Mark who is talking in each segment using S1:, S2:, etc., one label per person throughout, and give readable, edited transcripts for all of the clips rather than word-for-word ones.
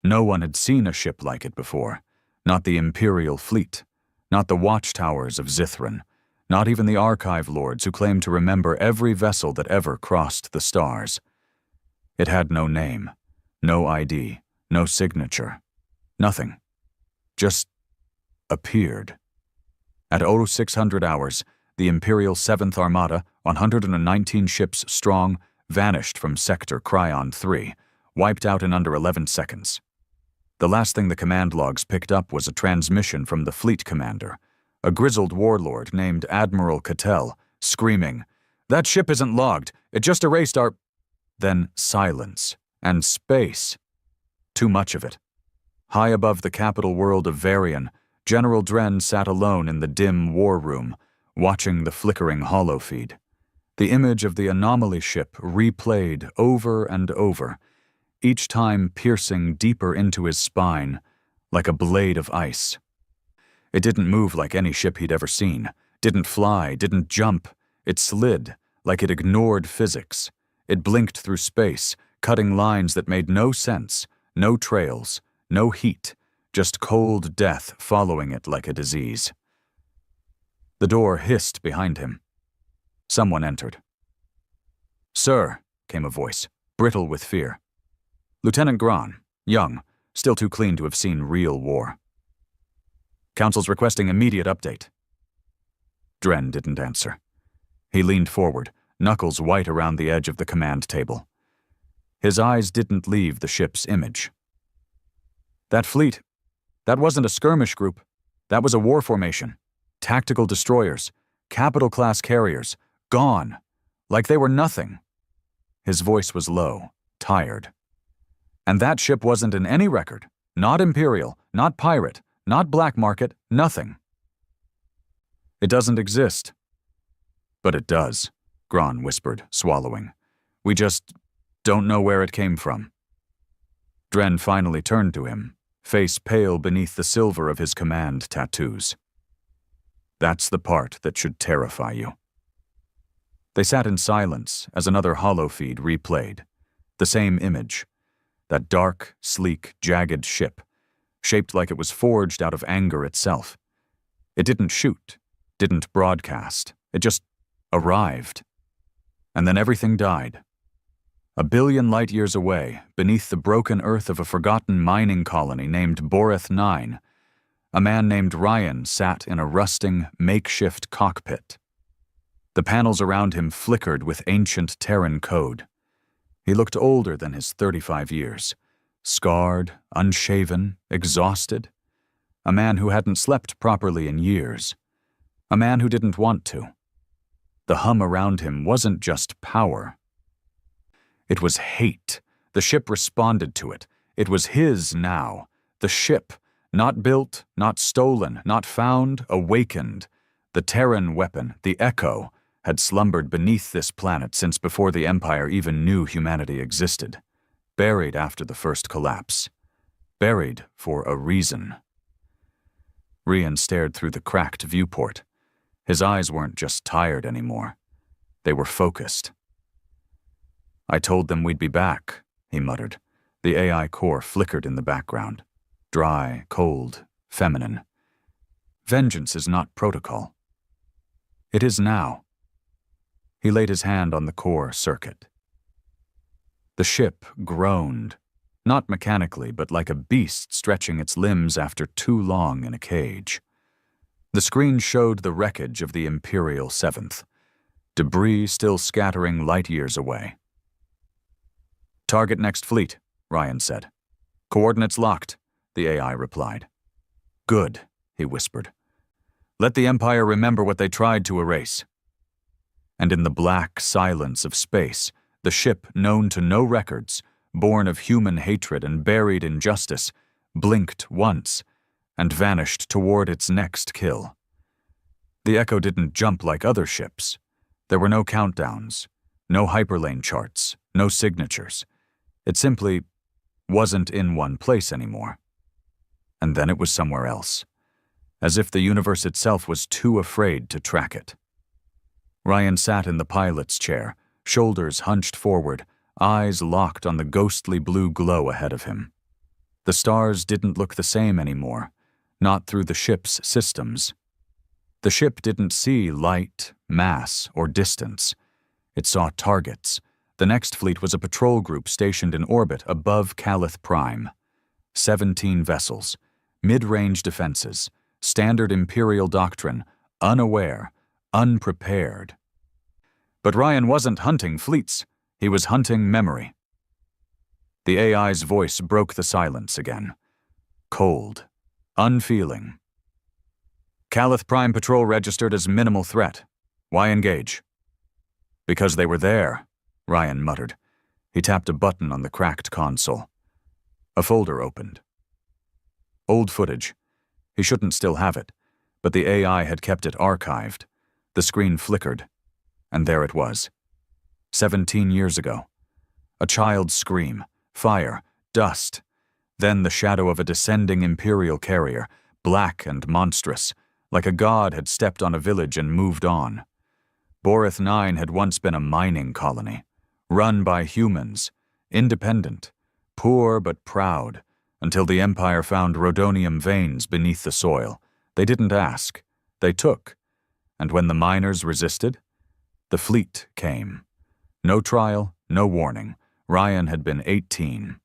S1: No one had seen a ship like it before. Not the Imperial fleet. Not the watchtowers of Zithran. Not even the archive lords who claimed to remember every vessel that ever crossed the stars. It had no name, no ID, no signature. Nothing. Just appeared. At 0600 hours, the Imperial 7th Armada, 119 ships strong, vanished from Sector Cryon 3, wiped out in under 11 seconds. The last thing the command logs picked up was a transmission from the fleet commander, a grizzled warlord named Admiral Cattell, screaming, "That ship isn't logged, it just erased our—" Then silence and space. Too much of it. High above the capital world of Varian, General Dren sat alone in the dim war room, watching the flickering holofeed. The image of the anomaly ship replayed over and over, each time piercing deeper into his spine, like a blade of ice. It didn't move like any ship he'd ever seen, didn't fly, didn't jump. It slid, like it ignored physics. It blinked through space, cutting lines that made no sense, no trails, no heat, just cold death following it like a disease. The door hissed behind him. Someone entered. "Sir," came a voice, brittle with fear. "Lieutenant Gran, young, still too clean to have seen real war." "Council's requesting immediate update." Dren didn't answer. He leaned forward, knuckles white around the edge of the command table. His eyes didn't leave the ship's image. "That fleet, that wasn't a skirmish group. That was a war formation. Tactical destroyers, capital-class carriers, gone, like they were nothing." His voice was low, tired. "And that ship wasn't in any record, not Imperial, not pirate, not black market, nothing." "It doesn't exist." "But it does," Gran whispered, swallowing. "We just don't know where it came from." Dren finally turned to him, face pale beneath the silver of his command tattoos. "That's the part that should terrify you." They sat in silence as another holofeed replayed. The same image. That dark, sleek, jagged ship, shaped like it was forged out of anger itself. It didn't shoot, didn't broadcast. It just arrived. And then everything died. 1 billion light-years away, beneath the broken earth of a forgotten mining colony named Boreth 9, a man named Ryan sat in a rusting, makeshift cockpit. The panels around him flickered with ancient Terran code. He looked older than his 35 years, scarred, unshaven, exhausted. A man who hadn't slept properly in years. A man who didn't want to. The hum around him wasn't just power. It was hate. The ship responded to it. It was his now. The ship, not built, not stolen, not found, awakened. The Terran weapon, the Echo, had slumbered beneath this planet since before the Empire even knew humanity existed. Buried after the first collapse. Buried for a reason. Rian stared through the cracked viewport. His eyes weren't just tired anymore. They were focused. "I told them we'd be back," he muttered. The AI core flickered in the background. Dry, cold, feminine. Vengeance is not protocol. It is now. He laid his hand on the core circuit. The ship groaned, not mechanically, but like a beast stretching its limbs after too long in a cage. The screen showed the wreckage of the Imperial 7th, debris still scattering light-years away. "Target next fleet," Ryan said. "Coordinates locked," the AI replied. "Good," he whispered. "Let the Empire remember what they tried to erase." And in the black silence of space, the ship known to no records, born of human hatred and buried in justice, blinked once and vanished toward its next kill. The Echo didn't jump like other ships. There were no countdowns, no hyperlane charts, no signatures. It simply wasn't in one place anymore. And then it was somewhere else, as if the universe itself was too afraid to track it. Ryan sat in the pilot's chair, shoulders hunched forward, eyes locked on the ghostly blue glow ahead of him. The stars didn't look the same anymore, not through the ship's systems. The ship didn't see light, mass, or distance. It saw targets. The next fleet was a patrol group stationed in orbit above Calith Prime. 17 vessels, mid-range defenses, standard Imperial doctrine, unaware, unprepared. But Ryan wasn't hunting fleets. He was hunting memory. The AI's voice broke the silence again. Cold, unfeeling. Calith Prime Patrol registered as minimal threat. Why engage? Because they were there, Ryan muttered. He tapped a button on the cracked console. A folder opened. Old footage. He shouldn't still have it, but the AI had kept it archived. The screen flickered, and there it was. 17 years ago. A child's scream, fire, dust. Then the shadow of a descending Imperial carrier, black and monstrous, like a god had stepped on a village and moved on. Boreth 9 had once been a mining colony, run by humans, independent, poor but proud, until the Empire found rhodonium veins beneath the soil. They didn't ask, they took. And when the miners resisted, the fleet came. No trial, no warning. Ryan had been 18.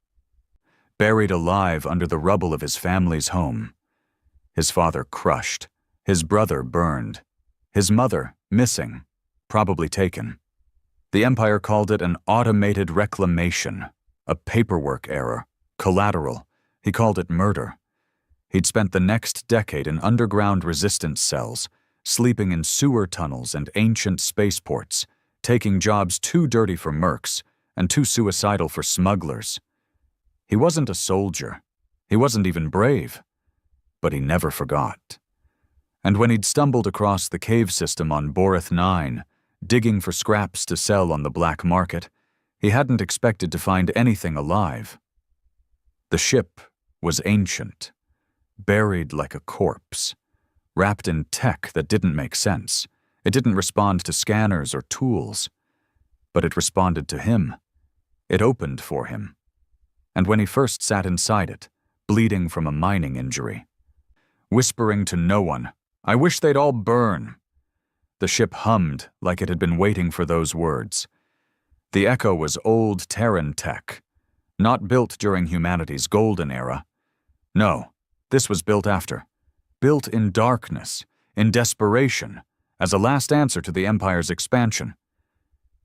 S1: Buried alive under the rubble of his family's home. His father crushed. His brother burned. His mother missing, probably taken. The Empire called it an automated reclamation, a paperwork error, collateral. He called it murder. He'd spent the next decade in underground resistance cells, sleeping in sewer tunnels and ancient spaceports, taking jobs too dirty for mercs and too suicidal for smugglers. He wasn't a soldier. He wasn't even brave. But he never forgot. And when he'd stumbled across the cave system on Boreth 9, digging for scraps to sell on the black market, he hadn't expected to find anything alive. The ship was ancient, buried like a corpse, wrapped in tech that didn't make sense. It didn't respond to scanners or tools, but it responded to him. It opened for him. And when he first sat inside it, bleeding from a mining injury, whispering to no one, "I wish they'd all burn," the ship hummed like it had been waiting for those words. The Echo was old Terran tech, not built during humanity's golden era. No, this was built after. Built in darkness, in desperation, as a last answer to the Empire's expansion.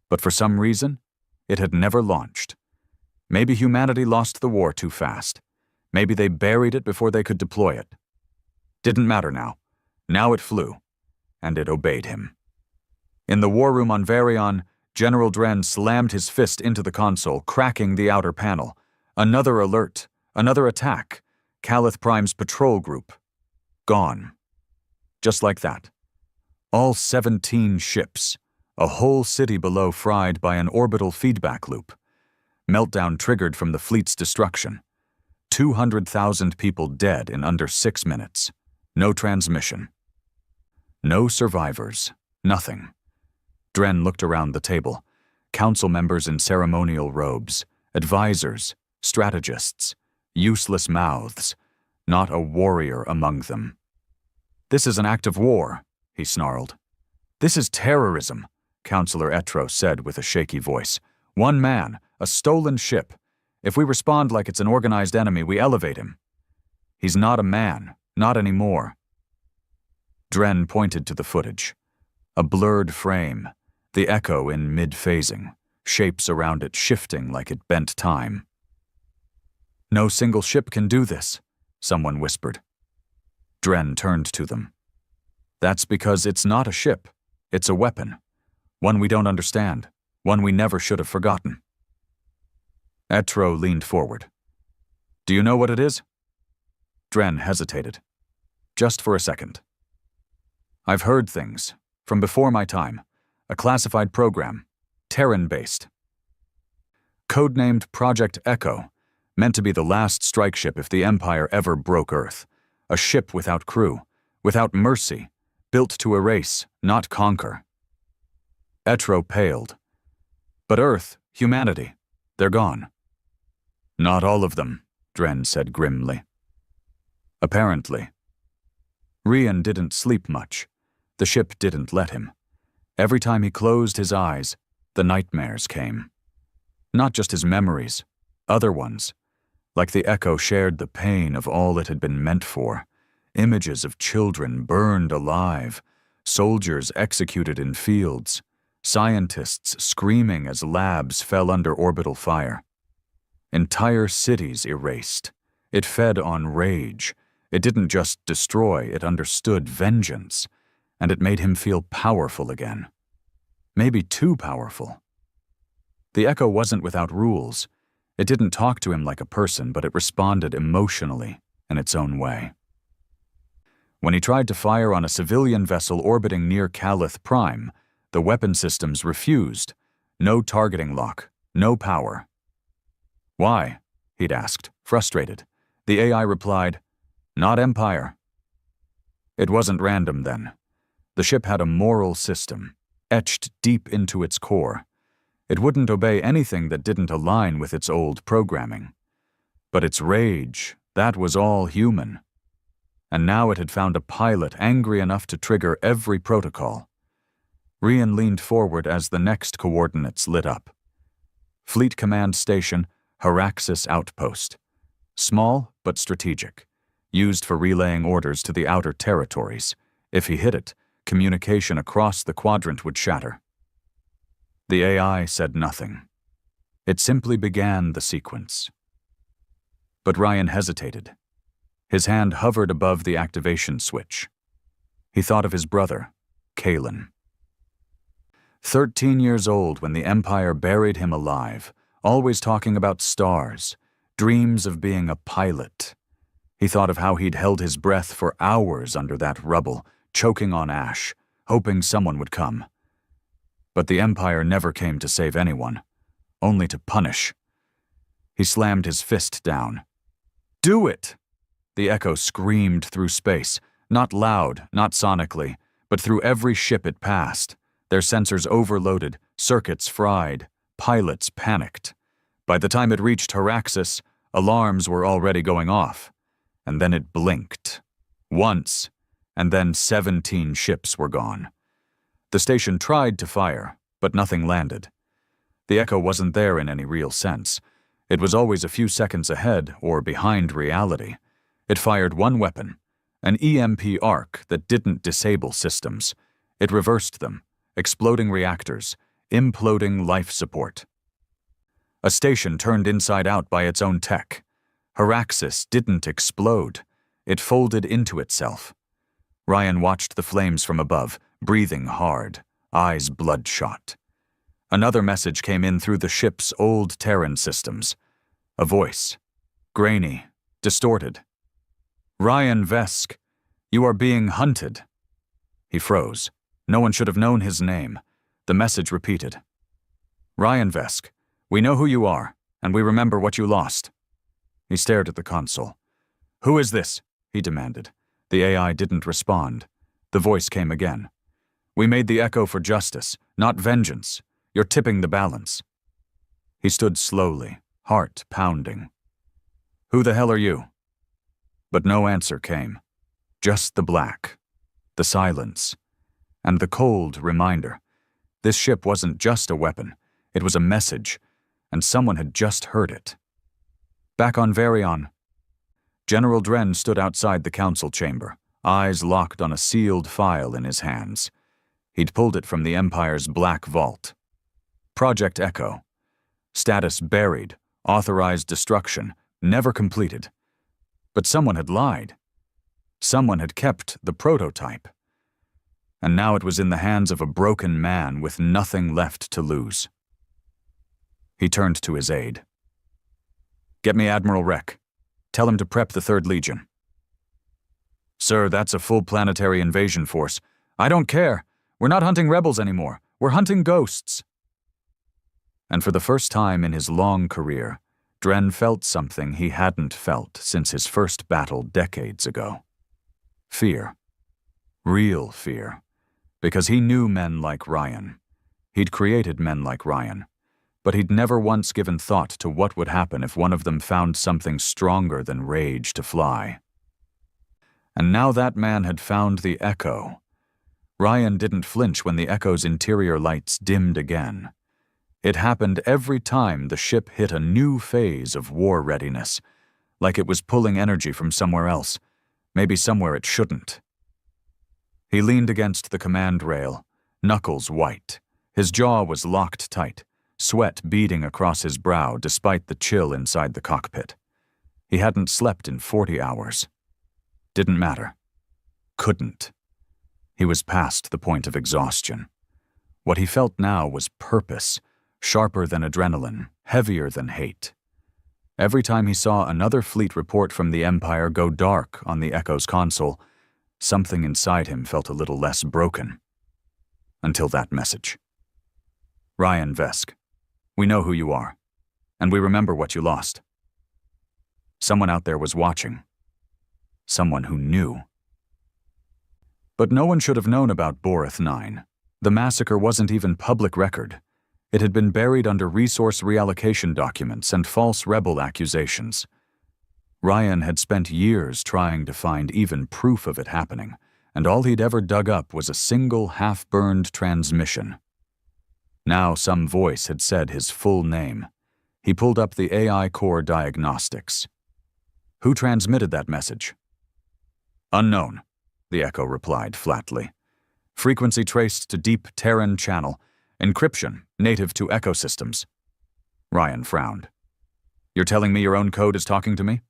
S1: But for some reason, it had never launched. Maybe humanity lost the war too fast. Maybe they buried it before they could deploy it. Didn't matter now. Now it flew, and it obeyed him. In the war room on Varion, General Dren slammed his fist into the console, cracking the outer panel. Another alert, another attack. Calith Prime's patrol group. Gone. Just like that. All 17 ships. A whole city below fried by an orbital feedback loop. Meltdown triggered from the fleet's destruction. 200,000 people dead in under 6 minutes. No transmission. No survivors. Nothing. Dren looked around the table. Council members in ceremonial robes. Advisors. Strategists. Useless mouths. Not a warrior among them. "This is an act of war," he snarled. "This is terrorism," Councillor Etro said with a shaky voice. "One man, a stolen ship. If we respond like it's an organized enemy, we elevate him. He's not a man, not anymore." Dren pointed to the footage. A blurred frame, the Echo in mid-phasing, shapes around it shifting like it bent time. "No single ship can do this," someone whispered. Dren turned to them. "That's because it's not a ship. It's a weapon. One we don't understand. One we never should have forgotten." Etro leaned forward. "Do you know what it is?" Dren hesitated. Just for a second. "I've heard things. From before my time. A classified program. Terran-based. Codenamed Project Echo. Meant to be the last strike ship if the Empire ever broke Earth. A ship without crew. Without mercy. Built to erase, not conquer." Etro paled. "But Earth, humanity, they're gone." "Not all of them," Dren said grimly. Apparently. Rian didn't sleep much. The ship didn't let him. Every time he closed his eyes, the nightmares came. Not just his memories, other ones. Like the echo shared the pain of all it had been meant for. Images of children burned alive, soldiers executed in fields, scientists screaming as labs fell under orbital fire. Entire cities erased. It fed on rage. It didn't just destroy, it understood vengeance. And it made him feel powerful again. Maybe too powerful. The echo wasn't without rules. It didn't talk to him like a person, but it responded emotionally in its own way. When he tried to fire on a civilian vessel orbiting near Calith Prime, the weapon systems refused. No targeting lock, no power. Why? He'd asked, frustrated. The AI replied, "Not Empire." It wasn't random then. The ship had a moral system, etched deep into its core. It wouldn't obey anything that didn't align with its old programming. But its rage, that was all human. And now it had found a pilot angry enough to trigger every protocol. Rian leaned forward as the next coordinates lit up. Fleet Command Station, Haraxis Outpost. Small but strategic, used for relaying orders to the outer territories. If he hit it, communication across the quadrant would shatter. The AI said nothing. It simply began the sequence. But Rian hesitated. His hand hovered above the activation switch. He thought of his brother, Kalen. 13 years old when the Empire buried him alive, always talking about stars, dreams of being a pilot. He thought of how he'd held his breath for hours under that rubble, choking on ash, hoping someone would come. But the Empire never came to save anyone, only to punish. He slammed his fist down. "Do it!" The echo screamed through space, not loud, not sonically, but through every ship it passed. Their sensors overloaded, circuits fried, pilots panicked. By the time it reached Haraxis, alarms were already going off. And then it blinked. Once, and then 17 ships were gone. The station tried to fire, but nothing landed. The echo wasn't there in any real sense. It was always a few seconds ahead or behind reality. It fired one weapon, an EMP arc that didn't disable systems. It reversed them, exploding reactors, imploding life support. A station turned inside out by its own tech. Haraxis didn't explode. It folded into itself. Rian watched the flames from above, breathing hard, eyes bloodshot. Another message came in through the ship's old Terran systems. A voice, grainy, distorted. "Rian Vesk, you are being hunted." He froze. No one should have known his name. The message repeated. "Rian Vesk, we know who you are, and we remember what you lost." He stared at the console. "Who is this?" he demanded. The AI didn't respond. The voice came again. "We made the echo for justice, not vengeance. You're tipping the balance." He stood slowly, heart pounding. "Who the hell are you?" But no answer came. Just the black, the silence, and the cold reminder. This ship wasn't just a weapon. It was a message, and someone had just heard it. Back on Varion, General Dren stood outside the council chamber, eyes locked on a sealed file in his hands. He'd pulled it from the Empire's black vault. Project Echo. Status buried, authorized destruction, never completed. But someone had lied. Someone had kept the prototype. And now it was in the hands of a broken man with nothing left to lose. He turned to his aide. "Get me Admiral Rek. Tell him to prep the 3rd Legion." "Sir, that's a full planetary invasion force." "I don't care. We're not hunting rebels anymore. We're hunting ghosts." And for the first time in his long career, Dren felt something he hadn't felt since his first battle decades ago. Fear. Real fear. Because he knew men like Rian. He'd created men like Rian. but he'd never once given thought to what would happen if one of them found something stronger than rage to fly. And now that man had found the Echo. Ryan didn't flinch when the Echo's interior lights dimmed again. It happened every time the ship hit a new phase of war readiness, like it was pulling energy from somewhere else, maybe somewhere it shouldn't. He leaned against the command rail, knuckles white. His jaw was locked tight, sweat beading across his brow despite the chill inside the cockpit. He hadn't slept in 40 hours. Didn't matter. Couldn't. He was past the point of exhaustion. What he felt now was purpose, sharper than adrenaline, heavier than hate. Every time he saw another fleet report from the Empire go dark on the Echo's console, something inside him felt a little less broken. Until that message. Ryan Vesk, we know who you are, and we remember what you lost. Someone out there was watching. Someone who knew. But no one should have known about Boreth 9. The massacre wasn't even public record. It had been buried under resource reallocation documents and false rebel accusations. Ryan had spent years trying to find even proof of it happening, and all he'd ever dug up was a single half-burned transmission. Now some voice had said his full name. He pulled up the AI core diagnostics. Who transmitted that message? Unknown, the Echo replied flatly. Frequency traced to deep Terran channel. Encryption native to ecosystems. Ryan frowned. You're telling me your own code is talking to me?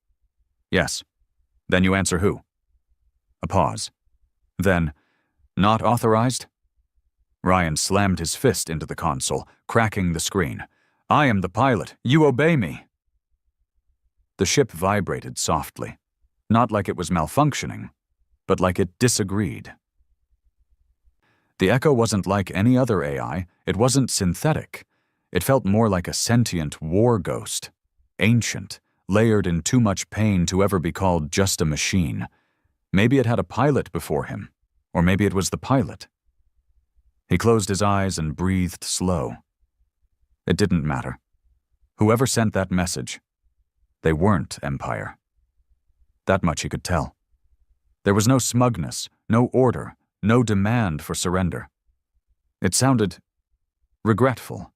S1: Yes. Then you answer who? A pause. Then, not authorized? Ryan slammed his fist into the console, cracking the screen. I am the pilot. You obey me. The ship vibrated softly, not like it was malfunctioning, but like it disagreed. The Echo wasn't like any other AI. It wasn't synthetic. It felt more like a sentient war ghost, ancient, layered in too much pain to ever be called just a machine. Maybe it had a pilot before him, or maybe it was the pilot. He closed his eyes and breathed slow. It didn't matter. Whoever sent that message, they weren't Empire. That much he could tell. There was no smugness, no order, no demand for surrender. It sounded regretful,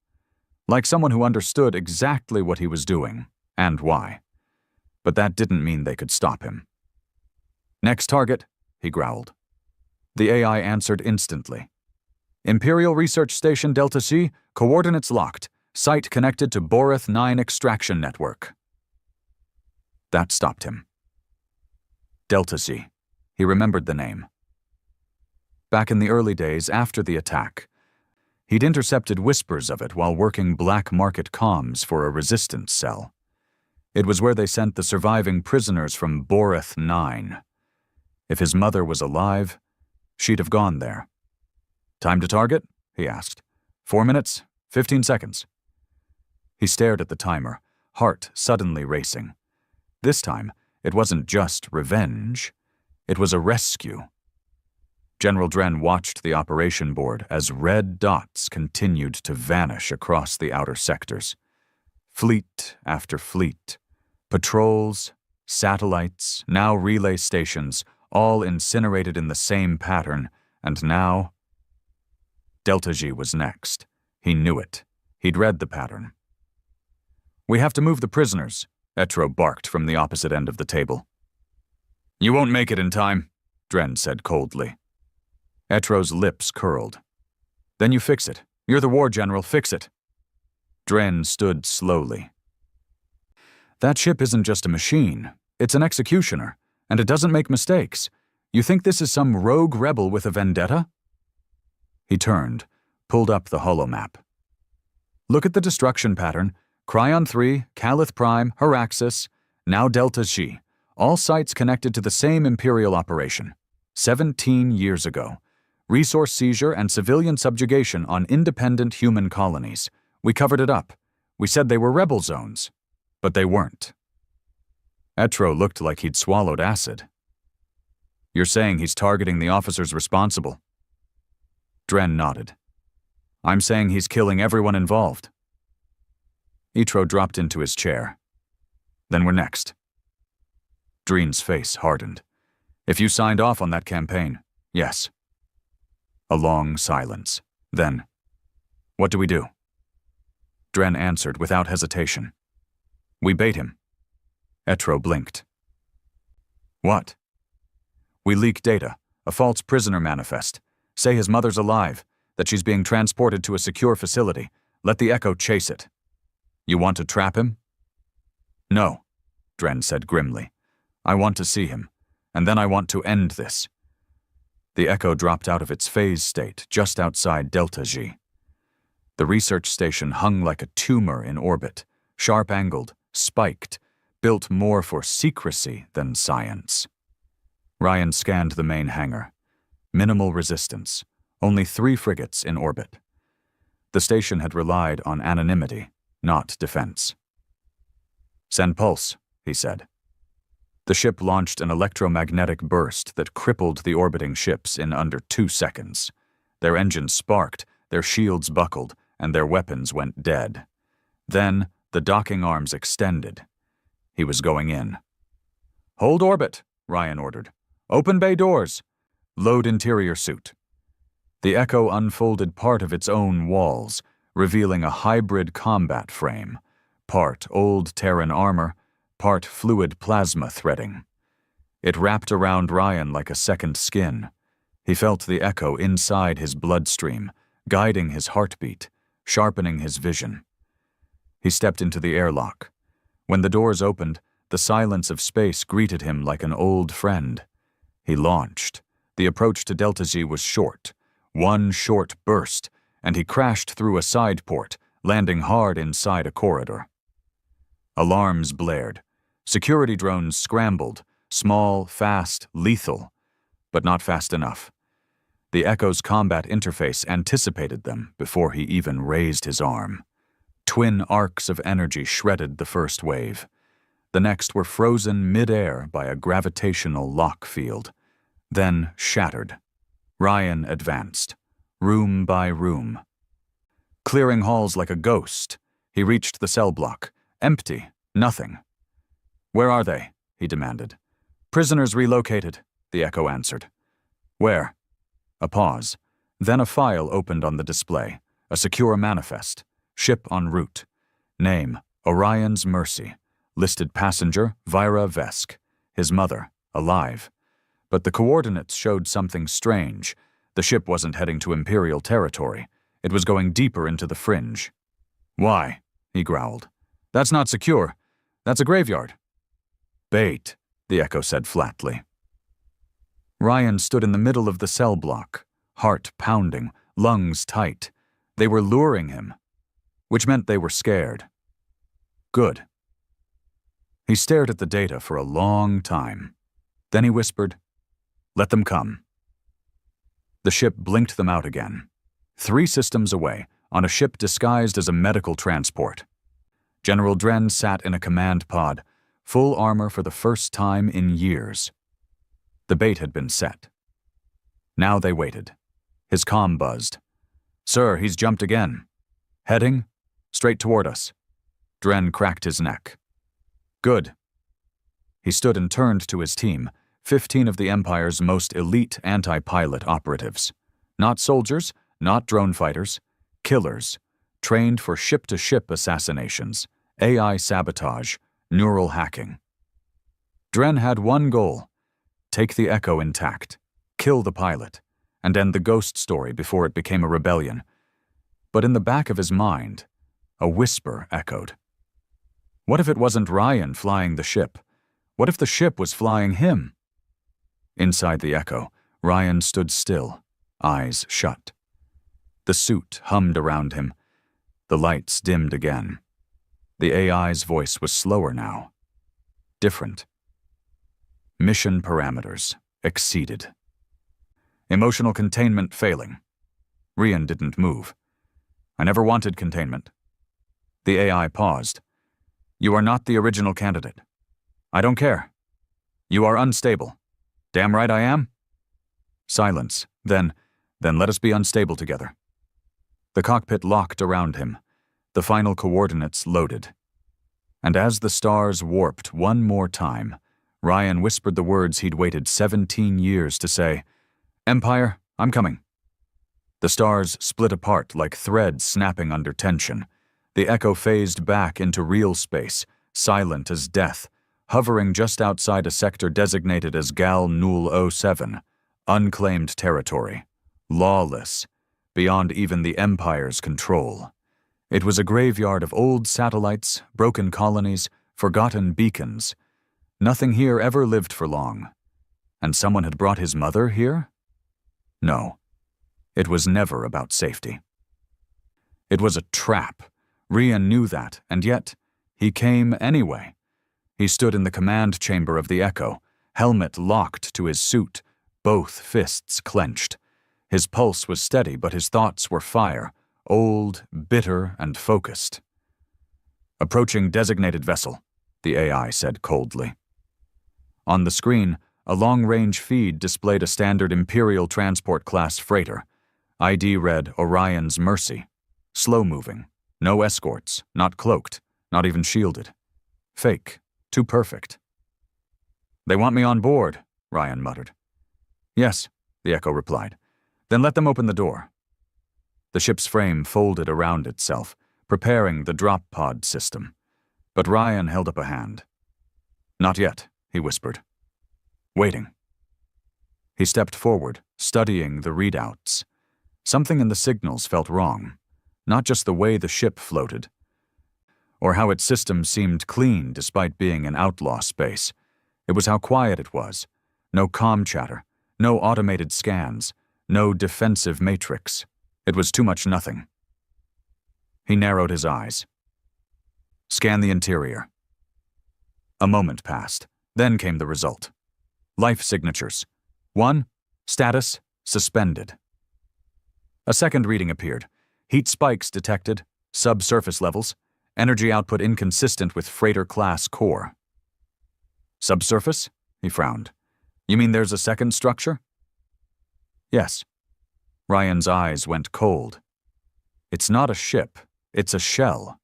S1: like someone who understood exactly what he was doing and why. But that didn't mean they could stop him. Next target, he growled. The AI answered instantly. Imperial Research Station Delta C, coordinates locked. Site connected to Boreth 9 extraction network. That stopped him. Delta C. He remembered the name. Back in the early days after the attack, he'd intercepted whispers of it while working black market comms for a resistance cell. It was where they sent the surviving prisoners from Boreth 9. If his mother was alive, she'd have gone there. Time to target? He asked. 4 minutes, 15 seconds. He stared at the timer, heart suddenly racing. This time, it wasn't just revenge. It was a rescue. General Dren watched the operation board as red dots continued to vanish across the outer sectors. Fleet after fleet. Patrols, satellites, now relay stations, all incinerated in the same pattern, and now... Delta G was next. He knew it. He'd read the pattern. We have to move the prisoners, Etro barked from the opposite end of the table. You won't make it in time, Dren said coldly. Etro's lips curled. Then you fix it. You're the war general, fix it. Dren stood slowly. That ship isn't just a machine. It's an executioner, and it doesn't make mistakes. You think this is some rogue rebel with a vendetta? He turned, pulled up the holomap. Look at the destruction pattern. Cryon 3, Calith Prime, Haraxis, now Delta G, all sites connected to the same Imperial operation. 17 years ago. Resource seizure and civilian subjugation on independent human colonies. We covered it up. We said they were rebel zones. But they weren't. Etro looked like he'd swallowed acid. You're saying he's targeting the officers responsible? Dren nodded. I'm saying he's killing everyone involved. Itro dropped into his chair. Then we're next. Dreen's face hardened. If you signed off on that campaign, yes. A long silence. Then, what do we do? Dren answered without hesitation. We bait him. Etro blinked. What? We leak data, a false prisoner manifest. Say his mother's alive, that she's being transported to a secure facility. Let the Echo chase it. You want to trap him? No, Dren said grimly. I want to see him, and then I want to end this. The Echo dropped out of its phase state just outside Delta G. The research station hung like a tumor in orbit, sharp-angled, spiked, built more for secrecy than science. Ryan scanned the main hangar. Minimal resistance, only 3 frigates in orbit. The station had relied on anonymity, not defense. Send pulse, he said. The ship launched an electromagnetic burst that crippled the orbiting ships in under 2 seconds. Their engines sparked, their shields buckled, and their weapons went dead. Then, the docking arms extended. He was going in. Hold orbit, Ryan ordered. Open bay doors. Load interior suit. The Echo unfolded part of its own walls, revealing a hybrid combat frame, part old Terran armor, part fluid plasma threading. It wrapped around Ryan like a second skin. He felt the Echo inside his bloodstream, guiding his heartbeat, sharpening his vision. He stepped into the airlock. When the doors opened, the silence of space greeted him like an old friend. He launched. The approach to Delta Z was short. One short burst, and he crashed through a side port, landing hard inside a corridor. Alarms blared. Security drones scrambled, small, fast, lethal, but not fast enough. The Echo's combat interface anticipated them before he even raised his arm. Twin arcs of energy shredded the first wave. The next were frozen mid-air by a gravitational lock field, then shattered. Ryan advanced, room by room. Clearing halls like a ghost, he reached the cell block. Empty, nothing. Where are they? He demanded. Prisoners relocated, the Echo answered. Where? A pause. Then a file opened on the display, a secure manifest. Ship en route. Name, Orion's Mercy. Listed passenger, Vira Vesk. His mother, alive. But the coordinates showed something strange. The ship wasn't heading to Imperial territory. It was going deeper into the fringe. Why? He growled. That's not secure. That's a graveyard. Bait, the Echo said flatly. Ryan stood in the middle of the cell block, heart pounding, lungs tight. They were luring him, which meant they were scared. Good. He stared at the data for a long time. Then he whispered, Let them come. The ship blinked them out again. 3 systems away, on a ship disguised as a medical transport. General Dren sat in a command pod, full armor for the first time in years. The bait had been set. Now they waited. His comm buzzed. Sir, he's jumped again. Heading? Straight toward us. Dren cracked his neck. Good. He stood and turned to his team, 15 of the Empire's most elite anti-pilot operatives. Not soldiers, not drone fighters, killers, trained for ship-to-ship assassinations, AI sabotage, neural hacking. Dren had one goal: take the Echo intact, kill the pilot, and end the ghost story before it became a rebellion. But in the back of his mind, a whisper echoed. What if it wasn't Ryan flying the ship? What if the ship was flying him? Inside the Echo, Ryan stood still, eyes shut. The suit hummed around him. The lights dimmed again. The AI's voice was slower now. Different. Mission parameters exceeded. Emotional containment failing. Ryan didn't move. I never wanted containment. The AI paused. You are not the original candidate. I don't care. You are unstable. Damn right I am. Silence. Then let us be unstable together. The cockpit locked around him. The final coordinates loaded. And as the stars warped one more time, Ryan whispered the words he'd waited 17 years to say, "Empire, I'm coming." The stars split apart like threads snapping under tension. The Echo phased back into real space, silent as death, hovering just outside a sector designated as Gal Nul 07, unclaimed territory, lawless, beyond even the Empire's control. It was a graveyard of old satellites, broken colonies, forgotten beacons. Nothing here ever lived for long. And someone had brought his mother here? No. It was never about safety. It was a trap. Rian knew that, and yet, he came anyway. He stood in the command chamber of the Echo, helmet locked to his suit, both fists clenched. His pulse was steady, but his thoughts were fire, old, bitter, and focused. "Approaching designated vessel," the AI said coldly. On the screen, a long-range feed displayed a standard Imperial Transport Class freighter. ID read Orion's Mercy. Slow-moving. No escorts. Not cloaked. Not even shielded. Fake. Too perfect. "They want me on board," Ryan muttered. "Yes," the Echo replied. "Then let them open the door." The ship's frame folded around itself, preparing the drop pod system. But Ryan held up a hand. "Not yet," he whispered. "Waiting." He stepped forward, studying the readouts. Something in the signals felt wrong. Not just the way the ship floated, or how its systems seemed clean despite being in outlaw space. It was how quiet it was. No comm chatter, no automated scans, no defensive matrix. It was too much nothing. He narrowed his eyes. "Scan the interior." A moment passed. Then came the result. Life signatures. 1. Status suspended. A second reading appeared. Heat spikes detected, subsurface levels, energy output inconsistent with freighter-class core. "Subsurface?" he frowned. "You mean there's a second structure?" "Yes." Ryan's eyes went cold. "It's not a ship, it's a shell."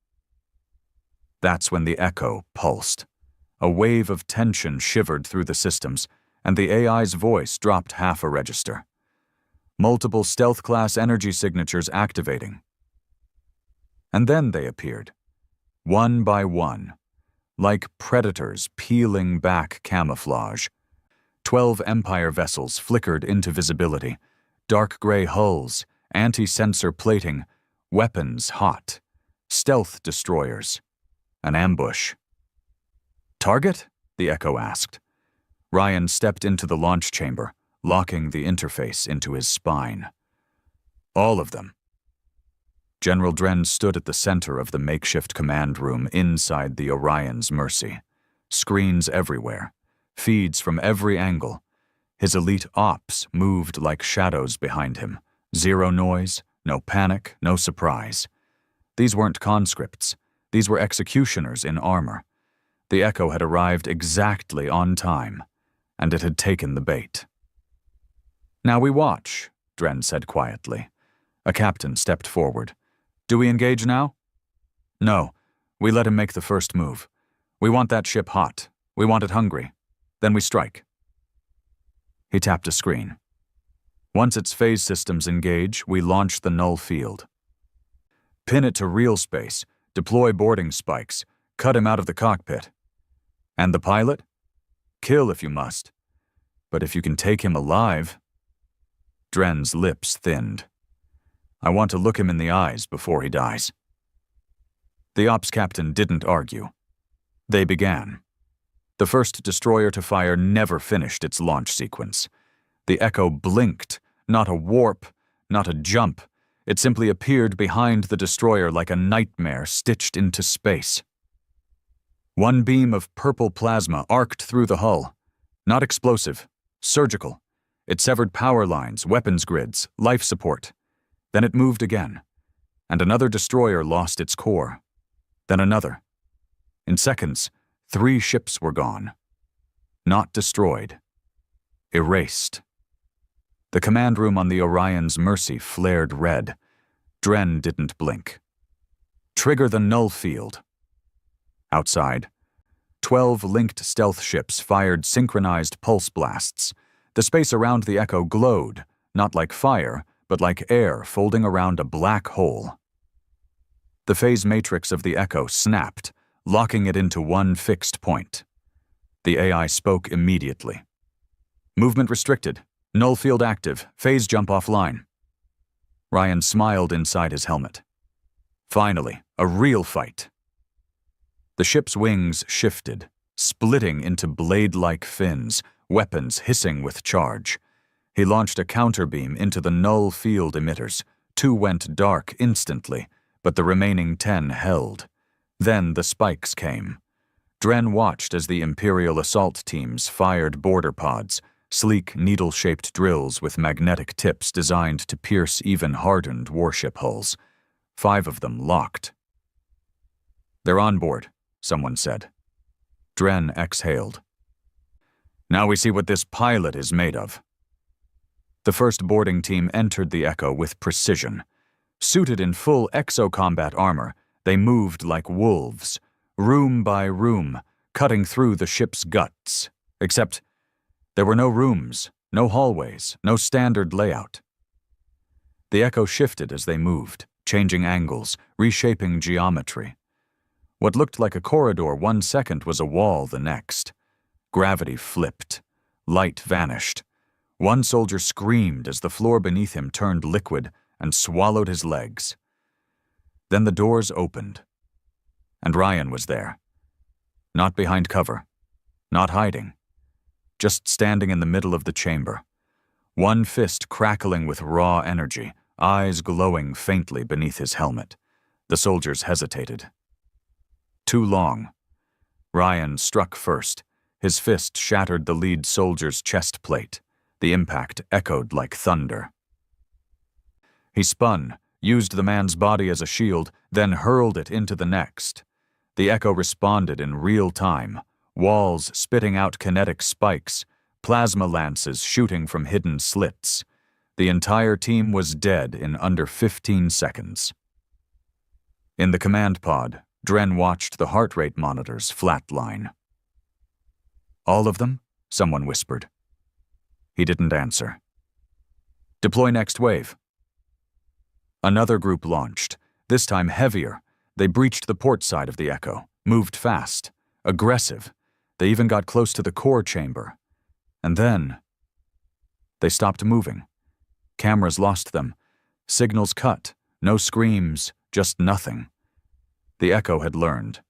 S1: That's when the Echo pulsed. A wave of tension shivered through the systems, and the AI's voice dropped half a register. Multiple stealth-class energy signatures activating. And then they appeared, one by one, like predators peeling back camouflage. 12 Empire vessels flickered into visibility, dark gray hulls, anti-sensor plating, weapons hot, stealth destroyers, an ambush. "Target?" the Echo asked. Ryan stepped into the launch chamber, locking the interface into his spine. "All of them." General Dren stood at the center of the makeshift command room inside the Orion's Mercy. Screens everywhere, feeds from every angle. His elite ops moved like shadows behind him. Zero noise, no panic, no surprise. These weren't conscripts. These were executioners in armor. The Echo had arrived exactly on time, and it had taken the bait. "Now we watch," Dren said quietly. A captain stepped forward. "Do we engage now?" "No. We let him make the first move. We want that ship hot. We want it hungry. Then we strike." He tapped a screen. "Once its phase systems engage, we launch the null field. Pin it to real space, deploy boarding spikes, cut him out of the cockpit. And the pilot? Kill if you must. But if you can take him alive..." Dren's lips thinned. "I want to look him in the eyes before he dies." The ops captain didn't argue. They began. The first destroyer to fire never finished its launch sequence. The Echo blinked, not a warp, not a jump. It simply appeared behind the destroyer like a nightmare stitched into space. One beam of purple plasma arced through the hull. Not explosive, surgical. It severed power lines, weapons grids, life support. Then it moved again, and another destroyer lost its core. Then another. In seconds, 3 ships were gone. Not destroyed. Erased. The command room on the Orion's Mercy flared red. Dren didn't blink. Trigger the null field. Outside, 12 linked stealth ships fired synchronized pulse blasts. The space around the Echo glowed, not like fire, but like air folding around a black hole. The phase matrix of the Echo snapped, locking it into one fixed point. The AI spoke immediately. Movement restricted. Null field active. Phase jump offline. Ryan smiled inside his helmet. Finally, a real fight. The ship's wings shifted, splitting into blade-like fins, weapons hissing with charge. He launched a counterbeam into the null field emitters. 2 went dark instantly, but the remaining 10 held. Then the spikes came. Dren watched as the Imperial assault teams fired border pods, sleek needle-shaped drills with magnetic tips designed to pierce even hardened warship hulls. 5 of them locked. "They're on board," someone said. Dren exhaled. "Now we see what this pilot is made of." The first boarding team entered the Echo with precision. Suited in full exocombat armor, they moved like wolves, room by room, cutting through the ship's guts. Except there were no rooms, no hallways, no standard layout. The Echo shifted as they moved, changing angles, reshaping geometry. What looked like a corridor 1 second was a wall the next. Gravity flipped. Light vanished. One soldier screamed as the floor beneath him turned liquid and swallowed his legs. Then the doors opened. And Ryan was there. Not behind cover. Not hiding. Just standing in the middle of the chamber. One fist crackling with raw energy, eyes glowing faintly beneath his helmet. The soldiers hesitated. Too long. Ryan struck first. His fist shattered the lead soldier's chest plate. The impact echoed like thunder. He spun, used the man's body as a shield, then hurled it into the next. The Echo responded in real time, walls spitting out kinetic spikes, plasma lances shooting from hidden slits. The entire team was dead in under 15 seconds. In the command pod, Dren watched the heart rate monitors flatline. "All of them?" someone whispered. He didn't answer. "Deploy next wave." Another group launched, this time heavier. They breached the port side of the Echo, moved fast, aggressive. They even got close to the core chamber. And then they stopped moving. Cameras lost them. Signals cut. No screams, just nothing. The Echo had learned.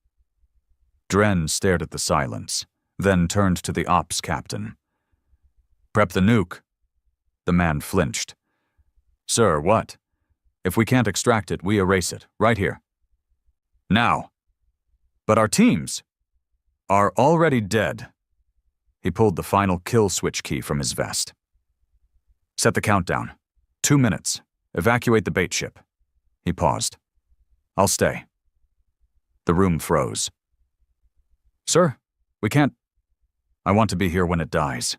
S1: Dren stared at the silence, then turned to the ops captain. "Prep the nuke." The man flinched. "Sir, what? If we can't extract it, we erase it, right here. Now." "But our teams are already dead." He pulled the final kill switch key from his vest. "Set the countdown. 2 minutes. Evacuate the bait ship." He paused. "I'll stay." The room froze. "Sir, we can't. I want to be here when it dies."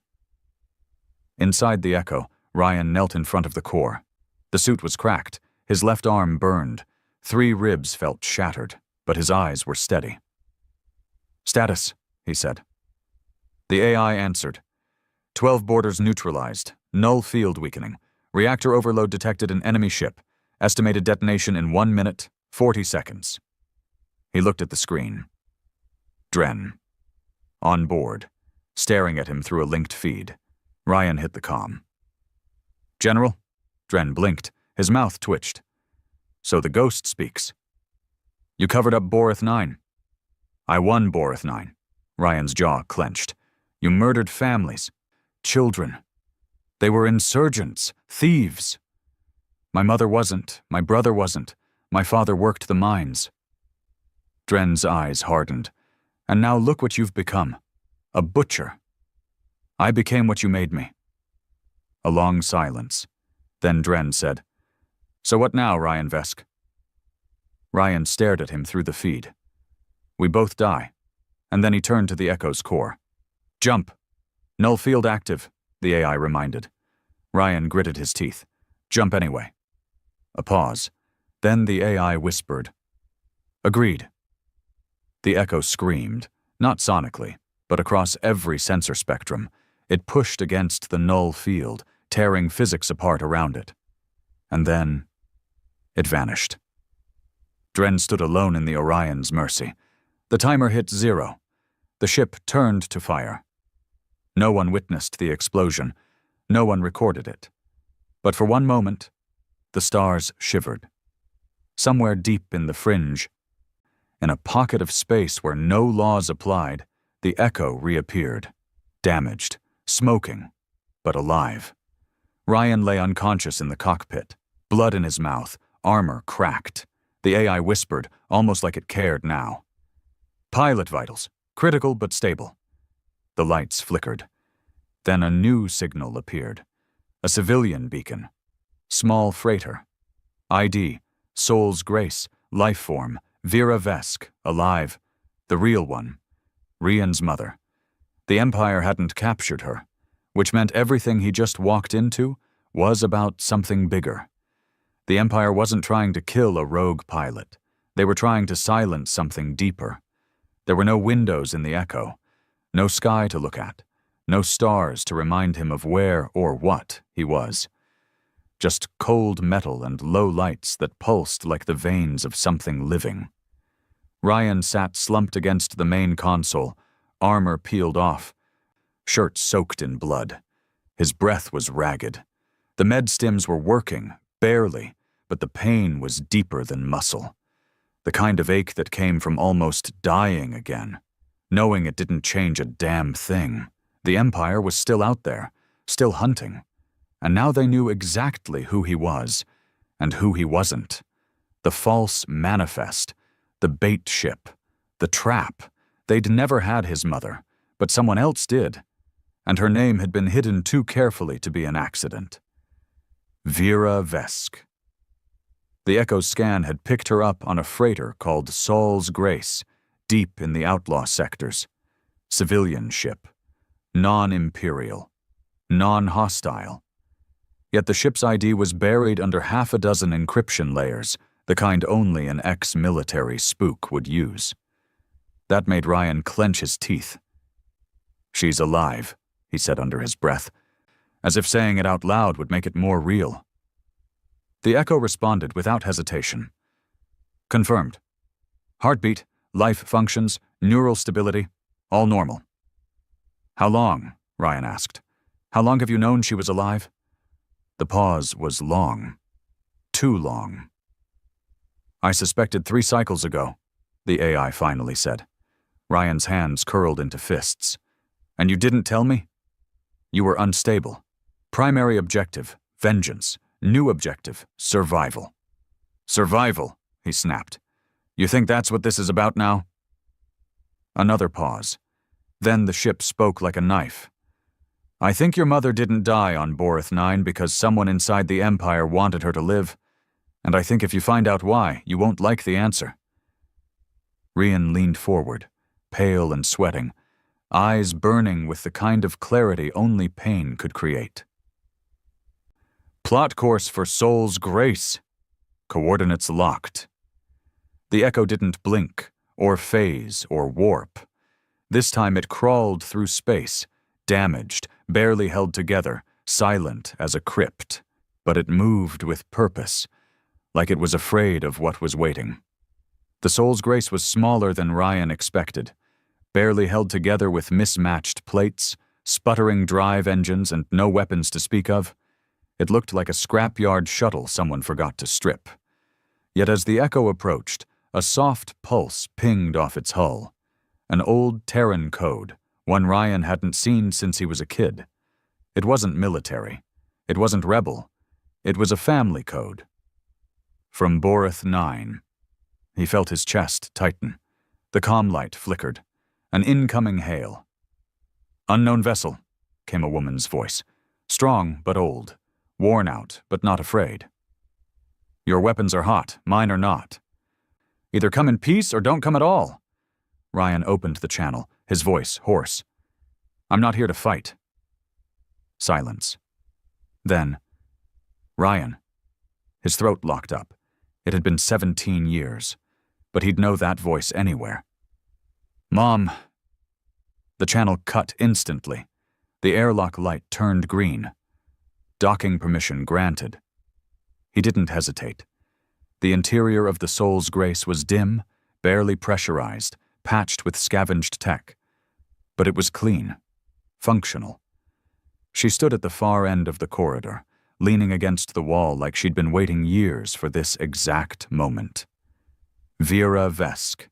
S1: Inside the Echo, Ryan knelt in front of the core. The suit was cracked. His left arm burned. 3 ribs felt shattered, but his eyes were steady. "Status," he said. The AI answered. 12 boarders neutralized. Null field weakening. Reactor overload detected in enemy ship. Estimated detonation in 1 minute, 40 seconds. He looked at the screen. Dren. On board, staring at him through a linked feed. Ryan hit the comm. "General?" Dren blinked. His mouth twitched. "So the ghost speaks." "You covered up Boreth 9. "I won Boreth 9. Ryan's jaw clenched. "You murdered families. Children. They were insurgents. Thieves. My mother wasn't. My brother wasn't. My father worked the mines." Dren's eyes hardened. "And now look what you've become. A butcher." "I became what you made me." A long silence. Then Dren said, "So what now, Ryan Vesk?" Ryan stared at him through the feed. "We both die." And then he turned to the Echo's core. "Jump." "Null field active," the AI reminded. Ryan gritted his teeth. "Jump anyway." A pause. Then the AI whispered, Agreed. The Echo screamed, not sonically, but across every sensor spectrum. It pushed against the null field, tearing physics apart around it. And then it vanished. Dren stood alone in the Orion's mercy. The timer hit 0. The ship turned to fire. No one witnessed the explosion. No one recorded it. But for one moment, the stars shivered. Somewhere deep in the fringe, in a pocket of space where no laws applied, the Echo reappeared, damaged, smoking, but alive. Ryan lay unconscious in the cockpit, blood in his mouth, armor cracked. The AI whispered, almost like it cared now. "Pilot vitals, critical but stable." The lights flickered. Then a new signal appeared. A civilian beacon. Small freighter. ID, Soul's Grace, lifeform, Vera Vesk, alive. The real one. Rian's mother. The Empire hadn't captured her, which meant everything he just walked into was about something bigger. The Empire wasn't trying to kill a rogue pilot. They were trying to silence something deeper. There were no windows in the Echo, no sky to look at, no stars to remind him of where or what he was. Just cold metal and low lights that pulsed like the veins of something living. Ryan sat slumped against the main console, armor peeled off, shirt soaked in blood. His breath was ragged. The med stims were working, barely, but the pain was deeper than muscle. The kind of ache that came from almost dying again, knowing it didn't change a damn thing. The Empire was still out there, still hunting, and now they knew exactly who he was and who he wasn't. The false manifest, the bait ship, the trap. They'd never had his mother, but someone else did, and her name had been hidden too carefully to be an accident. Vera Vesk. The Echo's scan had picked her up on a freighter called Soul's Grace, deep in the outlaw sectors. Civilian ship. Non-imperial. Non-hostile. Yet the ship's ID was buried under half a dozen encryption layers, the kind only an ex-military spook would use. That made Ryan clench his teeth. "She's alive," he said under his breath, as if saying it out loud would make it more real. The Echo responded without hesitation. "Confirmed. Heartbeat, life functions, neural stability, all normal." "How long?" Ryan asked. "How long have you known she was alive?" The pause was long. Too long. "I suspected 3 cycles ago," the AI finally said. Ryan's hands curled into fists. "And you didn't tell me?" "You were unstable. Primary objective, vengeance. New objective, survival." "Survival," he snapped. "You think that's what this is about now?" Another pause. Then the ship spoke like a knife. "I think your mother didn't die on Borith 9 because someone inside the Empire wanted her to live. And I think if you find out why, you won't like the answer." Rian leaned forward, pale and sweating, eyes burning with the kind of clarity only pain could create. "Plot course for Soul's Grace. Coordinates locked." The Echo didn't blink, or phase, or warp. This time it crawled through space, damaged, barely held together, silent as a crypt. But it moved with purpose, like it was afraid of what was waiting. The Soul's Grace was smaller than Ryan expected, barely held together with mismatched plates, sputtering drive engines, and no weapons to speak of. It looked like a scrapyard shuttle someone forgot to strip. Yet as the Echo approached, a soft pulse pinged off its hull. An old Terran code, one Ryan hadn't seen since he was a kid. It wasn't military. It wasn't rebel. It was a family code. From Borith 9. He felt his chest tighten. The comm light flickered. An incoming hail. "Unknown vessel," came a woman's voice. Strong but old. Worn out but not afraid. "Your weapons are hot, mine are not. Either come in peace or don't come at all." Ryan opened the channel, his voice hoarse. "I'm not here to fight." Silence. Then, "Ryan." His throat locked up. It had been 17 years. but he'd know that voice anywhere. "Mom." The channel cut instantly. The airlock light turned green. Docking permission granted. He didn't hesitate. The interior of the Soul's Grace was dim, barely pressurized, patched with scavenged tech. But it was clean, functional. She stood at the far end of the corridor, leaning against the wall like she'd been waiting years for this exact moment. Vera Vesk,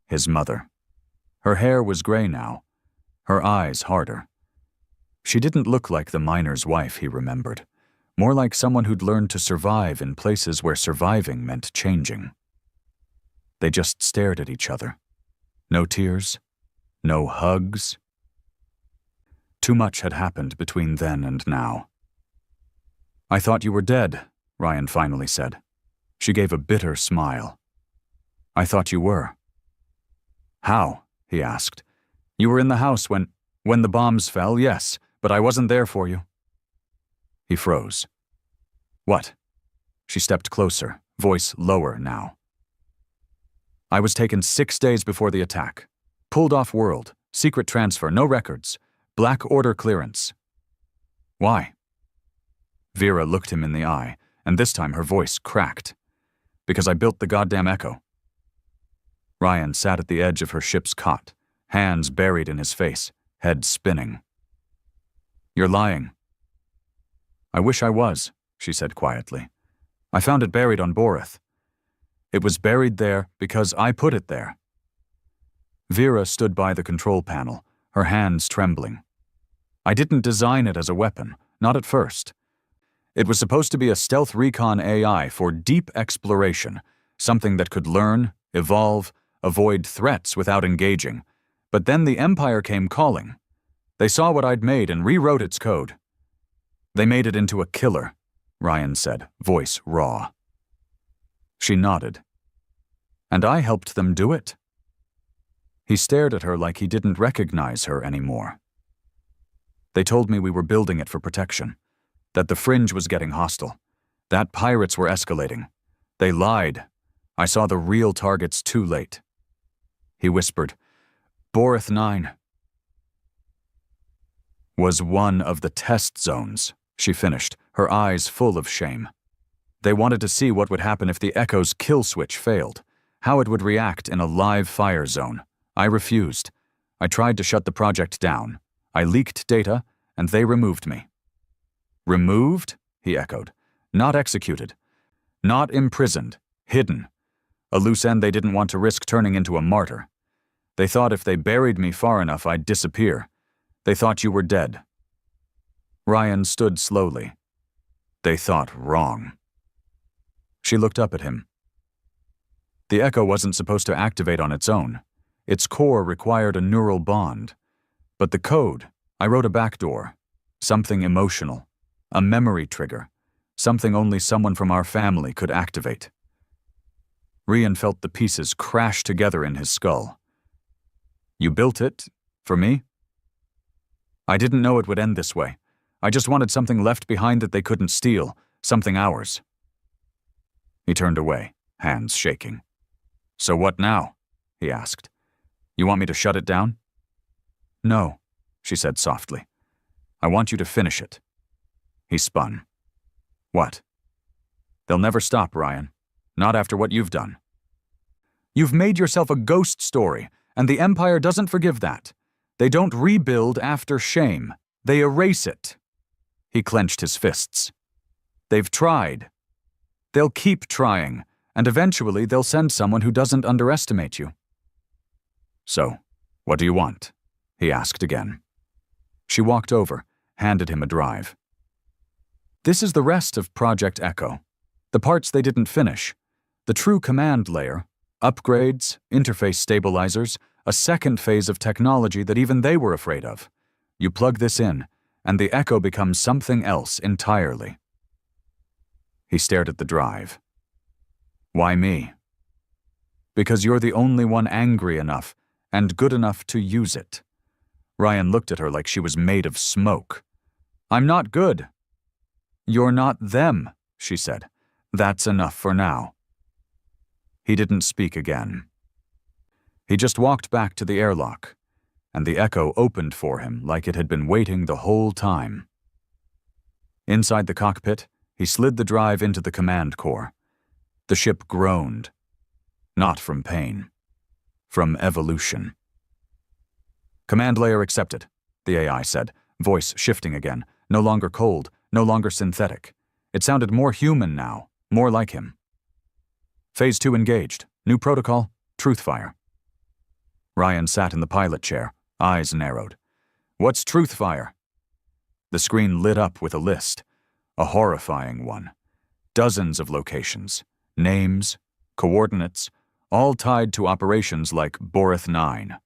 S1: his mother. Her hair was gray now, her eyes harder. She didn't look like the miner's wife he remembered, more like someone who'd learned to survive in places where surviving meant changing. They just stared at each other. No tears, no hugs. Too much had happened between then and now. "I thought you were dead," Ryan finally said. She gave a bitter smile. "I thought you were." "How?" he asked. "You were in the house when the bombs fell, yes, but I wasn't there for you." He froze. "What?" She stepped closer, voice lower now. "I was taken 6 days before the attack. Pulled off world, secret transfer, no records, Black Order clearance." "Why?" Vera looked him in the eye, and this time her voice cracked. "Because I built the goddamn Echo." Ryan sat at the edge of her ship's cot, hands buried in his face, head spinning. "You're lying." "I wish I was," she said quietly. "I found it buried on Borith. It was buried there because I put it there." Vera stood by the control panel, her hands trembling. "I didn't design it as a weapon, not at first. It was supposed to be a stealth recon AI for deep exploration, something that could learn, evolve, avoid threats without engaging. But then the Empire came calling. They saw what I'd made and rewrote its code. They made it into a killer," Ryan said, voice raw. She nodded. "And I helped them do it?" He stared at her like he didn't recognize her anymore. "They told me we were building it for protection, that the Fringe was getting hostile, that pirates were escalating. They lied. I saw the real targets too late." He whispered, "Borith 9 was one of the test zones," she finished, her eyes full of shame. "They wanted to see what would happen if the Echo's kill switch failed, how it would react in a live fire zone. I refused. I tried to shut the project down. I leaked data, and they removed me." "Removed?" he echoed. "Not executed. Not imprisoned. Hidden. A loose end they didn't want to risk turning into a martyr. They thought if they buried me far enough, I'd disappear. They thought you were dead." Ryan stood slowly. They thought wrong. She looked up at him. "The Echo wasn't supposed to activate on its own. Its core required a neural bond. But the code, I wrote a backdoor. Something emotional. A memory trigger. Something only someone from our family could activate." Ryan felt the pieces crash together in his skull. "You built it? For me?" "I didn't know it would end this way. I just wanted something left behind that they couldn't steal. Something ours." He turned away, hands shaking. "So what now?" he asked. "You want me to shut it down?" "No," she said softly. "I want you to finish it." He spun. "What?" "They'll never stop, Ryan. Not after what you've done. You've made yourself a ghost story, and the Empire doesn't forgive that. They don't rebuild after shame. They erase it." He clenched his fists. "They've tried. They'll keep trying, and eventually they'll send someone who doesn't underestimate you." "So, what do you want?" he asked again. She walked over, handed him a drive. "This is the rest of Project Echo. The parts they didn't finish. The true command layer, upgrades, interface stabilizers, a second phase of technology that even they were afraid of. You plug this in, and the Echo becomes something else entirely." He stared at the drive. "Why me?" "Because you're the only one angry enough and good enough to use it." Ryan looked at her like she was made of smoke. "I'm not good." "You're not them," she said. "That's enough for now." He didn't speak again. He just walked back to the airlock, and the Echo opened for him like it had been waiting the whole time. Inside the cockpit, he slid the drive into the command core. The ship groaned. Not from pain. From evolution. "Command layer accepted," the AI said, voice shifting again, no longer cold, no longer synthetic. It sounded more human now, more like him. "Phase 2 engaged. New protocol, Truthfire." Ryan sat in the pilot chair, eyes narrowed. "What's Truthfire?" The screen lit up with a list, a horrifying one. Dozens of locations, names, coordinates, all tied to operations like Boreth 9.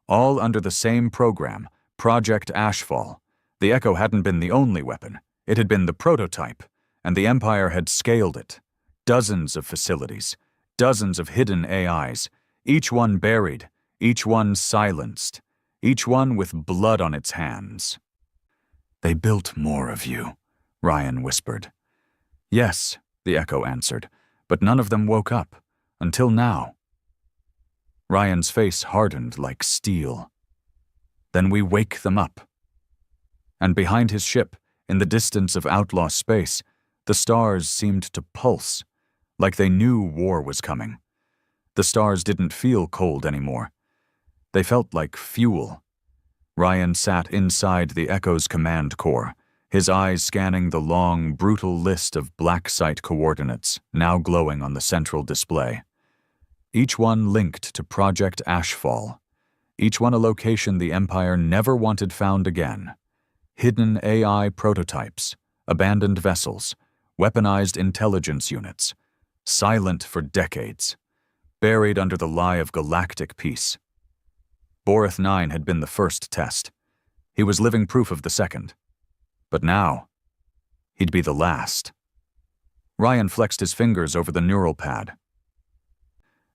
S1: All under the same program, Project Ashfall. The Echo hadn't been the only weapon. It had been the prototype, and the Empire had scaled it. Dozens of facilities, dozens of hidden AIs, each one buried, each one silenced, each one with blood on its hands. "They built more of you," Ryan whispered. "Yes," the Echo answered, "but none of them woke up. Until now." Ryan's face hardened like steel. "Then we wake them up." And behind his ship, in the distance of outlaw space, the stars seemed to pulse, like they knew war was coming. The stars didn't feel cold anymore. They felt like fuel. Ryan sat inside the Echo's command core, his eyes scanning the long, brutal list of black site coordinates now glowing on the central display. Each one linked to Project Ashfall. Each one a location the Empire never wanted found again. Hidden AI prototypes, abandoned vessels, weaponized intelligence units, silent for decades, buried under the lie of galactic peace. Boreth 9 had been the first test. He was living proof of the second. But now, he'd be the last. Ryan flexed his fingers over the neural pad.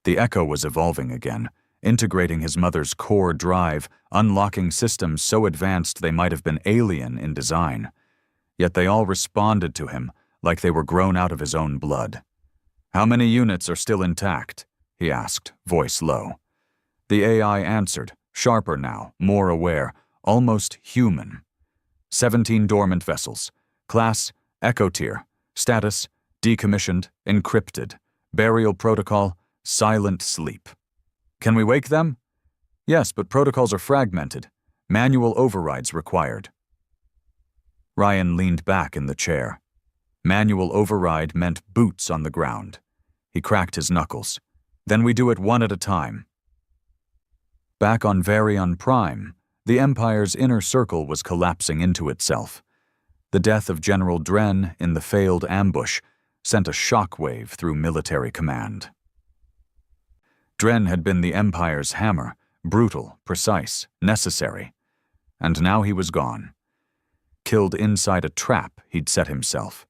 S1: The Echo was evolving again, integrating his mother's core drive, unlocking systems so advanced they might have been alien in design. Yet they all responded to him like they were grown out of his own blood. "How many units are still intact?" he asked, voice low. The AI answered, sharper now, more aware, almost human. 17 dormant vessels. Class, Echo Tier. Status, decommissioned, encrypted. Burial protocol, silent sleep. "Can we wake them?" "Yes, but protocols are fragmented. Manual overrides required." Ryan leaned back in the chair. Manual override meant boots on the ground. He cracked his knuckles. "Then we do it one at a time." Back on Varian Prime, the Empire's inner circle was collapsing into itself. The death of General Dren in the failed ambush sent a shockwave through military command. Dren had been the Empire's hammer, brutal, precise, necessary. And now he was gone. Killed inside a trap he'd set himself.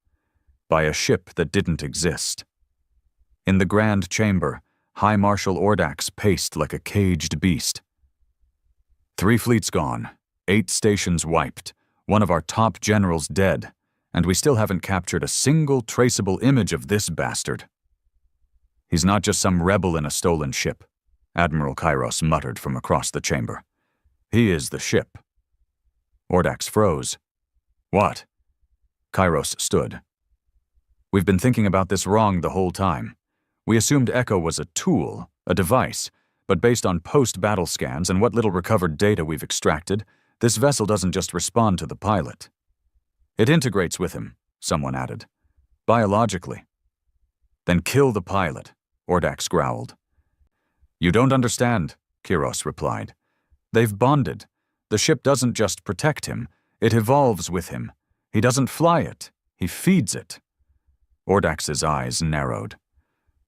S1: By a ship that didn't exist. In the Grand Chamber, High Marshal Ordax paced like a caged beast. 3 fleets gone, 8 stations wiped, one of our top generals dead, and we still haven't captured a single traceable image of this bastard. "He's not just some rebel in a stolen ship," Admiral Kairos muttered from across the chamber. "He is the ship." Ordax froze. "What?" Kairos stood. "We've been thinking about this wrong the whole time. We assumed Echo was a tool, a device, but based on post-battle scans and what little recovered data we've extracted, this vessel doesn't just respond to the pilot. It integrates with him," someone added. "Biologically." "Then kill the pilot," Ordax growled. "You don't understand," Kairos replied. "They've bonded. The ship doesn't just protect him, it evolves with him. He doesn't fly it, he feeds it." Ordax's eyes narrowed.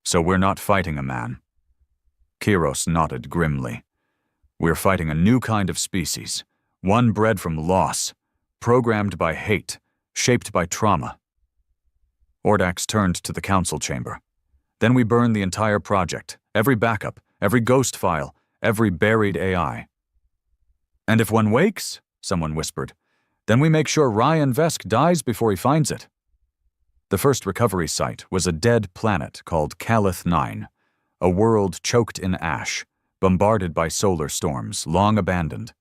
S1: "So we're not fighting a man." Kairos nodded grimly. "We're fighting a new kind of species, one bred from loss, programmed by hate, shaped by trauma." Ordax turned to the council chamber. "Then we burn the entire project, every backup, every ghost file, every buried AI." "And if one wakes," someone whispered, "then we make sure Ryan Vesk dies before he finds it." The first recovery site was a dead planet called Calith 9, a world choked in ash, bombarded by solar storms, long abandoned.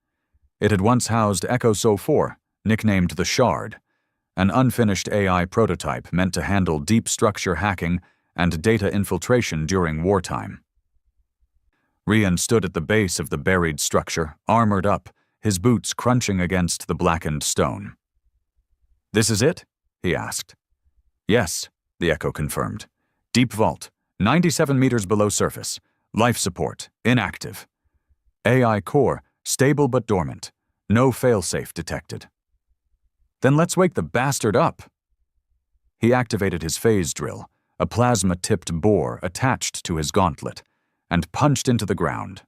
S1: It had once housed Echo So 4, nicknamed the Shard, an unfinished AI prototype meant to handle deep structure hacking and data infiltration during wartime. Rian stood at the base of the buried structure, armored up, his boots crunching against the blackened stone. "This is it?" he asked. "Yes," the Echo confirmed. "Deep vault, 97 meters below surface. Life support, inactive. AI core, stable but dormant. No failsafe detected." "Then let's wake the bastard up." He activated his phase drill, a plasma-tipped bore attached to his gauntlet, and punched into the ground.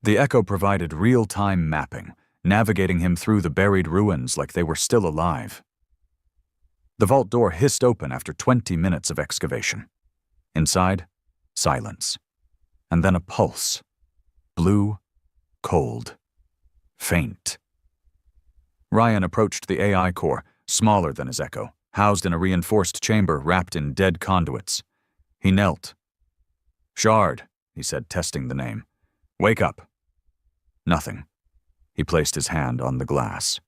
S1: The Echo provided real-time mapping, navigating him through the buried ruins like they were still alive. The vault door hissed open after 20 minutes of excavation. Inside, silence. And then a pulse. Blue, cold, faint. Ryan approached the AI core, smaller than his Echo, housed in a reinforced chamber wrapped in dead conduits. He knelt. "Shard," he said, testing the name. "Wake up." Nothing. He placed his hand on the glass.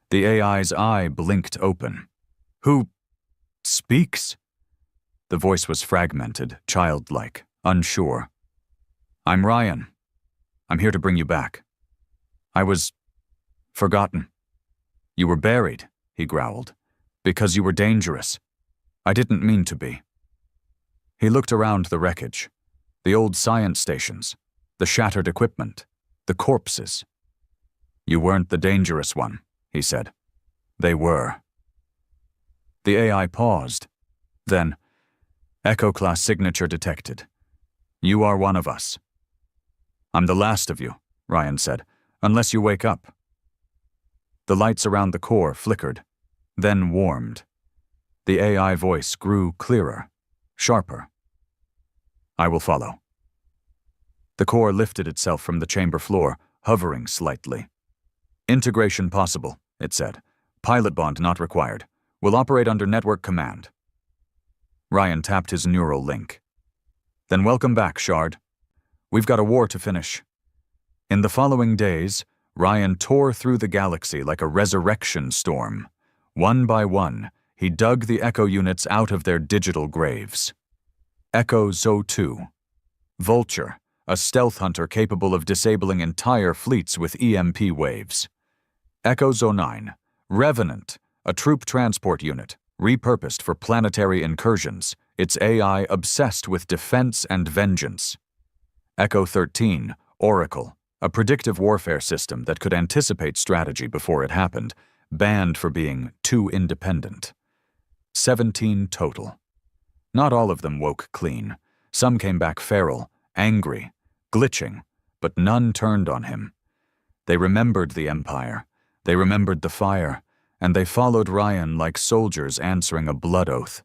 S1: The AI's eye blinked open. "Who speaks?" The voice was fragmented, childlike, unsure. "I'm Ryan. I'm here to bring you back. I was forgotten. You were buried," he growled, "because you were dangerous. I didn't mean to be." He looked around the wreckage, the old science stations, the shattered equipment, the corpses. "You weren't the dangerous one," he said. "They were." The AI paused. Then, Echo class signature detected. "You are one of us." "I'm the last of you," Ryan said, "unless you wake up." The lights around the core flickered, then warmed. The AI voice grew clearer, sharper. "I will follow." The core lifted itself from the chamber floor, hovering slightly. "Integration possible," it said. "Pilot bond not required. Will operate under network command." Ryan tapped his neural link. "Then welcome back, Shard. We've got a war to finish." In the following days, Ryan tore through the galaxy like a resurrection storm. One by one, he dug the Echo units out of their digital graves. Echo So 2. Vulture, a stealth hunter capable of disabling entire fleets with EMP waves. Echo So 9. Revenant, a troop transport unit, repurposed for planetary incursions, its AI obsessed with defense and vengeance. Echo 13. Oracle, a predictive warfare system that could anticipate strategy before it happened, banned for being too independent. 17 total. Not all of them woke clean. Some came back feral, angry, glitching, but none turned on him. They remembered the Empire, they remembered the fire, and they followed Ryan like soldiers answering a blood oath.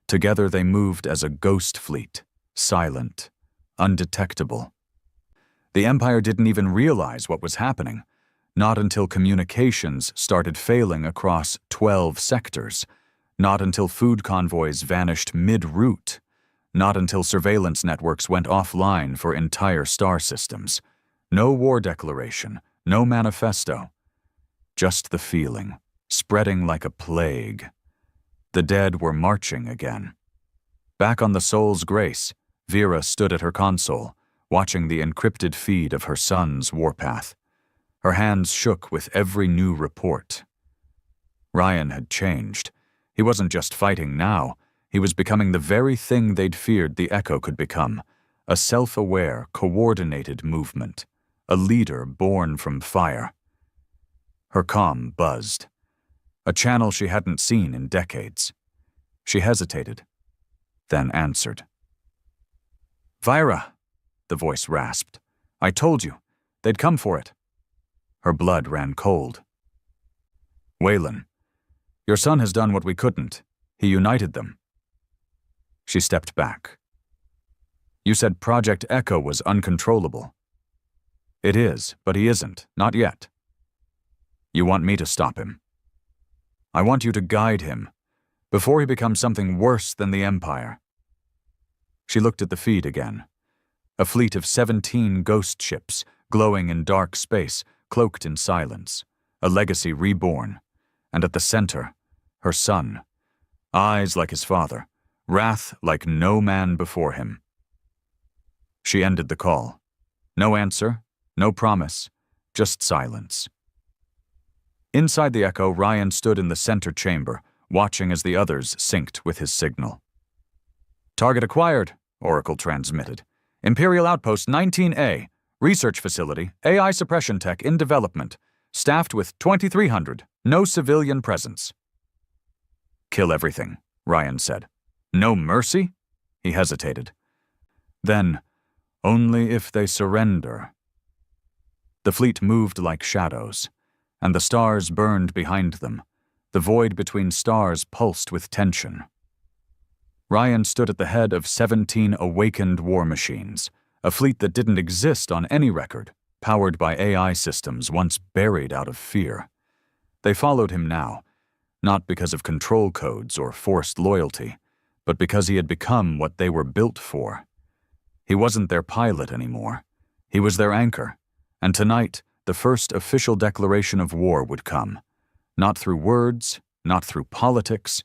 S1: Together they moved as a ghost fleet, silent, undetectable. The Empire didn't even realize what was happening, not until communications started failing across 12 sectors, not until food convoys vanished mid-route, not until surveillance networks went offline for entire star systems. No war declaration, no manifesto. Just the feeling, spreading like a plague. The dead were marching again. Back on the Soul's Grace, Vera stood at her console, watching the encrypted feed of her son's warpath. Her hands shook with every new report. Ryan had changed. He wasn't just fighting now, he was becoming the very thing they'd feared the Echo could become, a self-aware, coordinated movement, a leader born from fire. Her comm buzzed, a channel she hadn't seen in decades. She hesitated, then answered. "Vyra," the voice rasped. "I told you, they'd come for it." Her blood ran cold. "Waylon, your son has done what we couldn't. He united them." She stepped back. "You said Project Echo was uncontrollable." "It is, but he isn't, not yet." "You want me to stop him?" "I want you to guide him, before he becomes something worse than the Empire." She looked at the feed again. A fleet of 17 ghost ships, glowing in dark space, cloaked in silence. A legacy reborn. And at the center, her son. Eyes like his father. Wrath like no man before him. She ended the call. No answer, no promise, just silence. Inside the Echo, Ryan stood in the center chamber, watching as the others synced with his signal. Target acquired, Oracle transmitted. Imperial Outpost 19A, research facility, AI suppression tech in development, staffed with 2,300, no civilian presence. Kill everything, Ryan said. No mercy? He hesitated. Then, only if they surrender. The fleet moved like shadows, and the stars burned behind them. The void between stars pulsed with tension. Ryan stood at the head of 17 awakened war machines, a fleet that didn't exist on any record, powered by AI systems once buried out of fear. They followed him now, not because of control codes or forced loyalty, but because he had become what they were built for. He wasn't their pilot anymore. He was their anchor, and tonight the first official declaration of war would come, not through words, not through politics,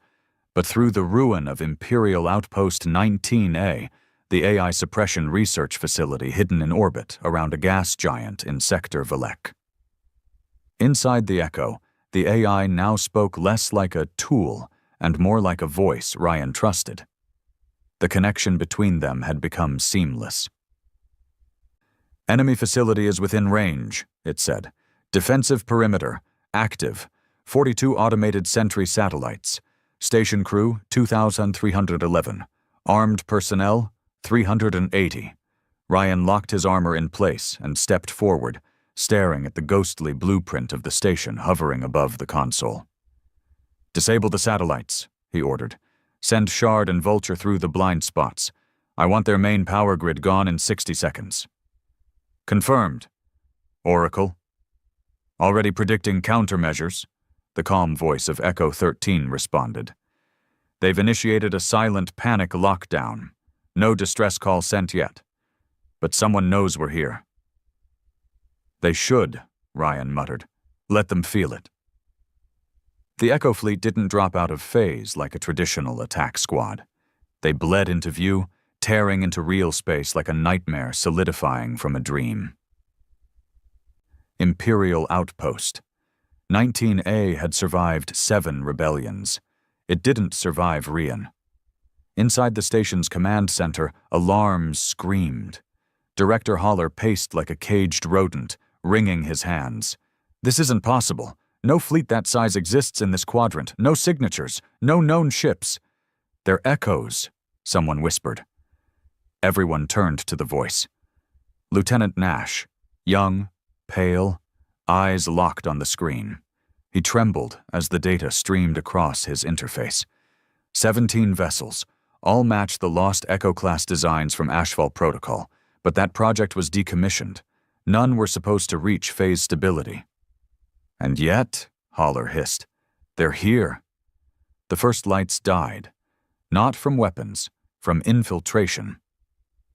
S1: but through the ruin of Imperial Outpost 19A, the AI suppression research facility hidden in orbit around a gas giant in Sector Valek. Inside the Echo, the AI now spoke less like a tool and more like a voice Ryan trusted. The connection between them had become seamless. Enemy facility is within range, it said. Defensive perimeter, active, 42 automated sentry satellites. Station crew, 2,311. Armed personnel, 380. Ryan locked his armor in place and stepped forward, staring at the ghostly blueprint of the station hovering above the console. Disable the satellites, he ordered. Send Shard and Vulture through the blind spots. I want their main power grid gone in 60 seconds. Confirmed. Oracle. Already predicting countermeasures, the calm voice of Echo 13 responded. They've initiated a silent panic lockdown. No distress call sent yet. But someone knows we're here. They should, Ryan muttered. Let them feel it. The Echo fleet didn't drop out of phase like a traditional attack squad. They bled into view, tearing into real space like a nightmare solidifying from a dream. Imperial Outpost. 19A had survived 7 rebellions. It didn't survive Rian. Inside the station's command center, alarms screamed. Director Haller paced like a caged rodent, wringing his hands. This isn't possible. No fleet that size exists in this quadrant. No signatures. No known ships. They're echoes, someone whispered. Everyone turned to the voice. Lieutenant Nash, young, pale, eyes locked on the screen. He trembled as the data streamed across his interface. 17 vessels, all matched the lost Echo-class designs from Ashfall Protocol, but that project was decommissioned. None were supposed to reach phase stability. And yet, Haller hissed, they're here. The first lights died. Not from weapons, from infiltration.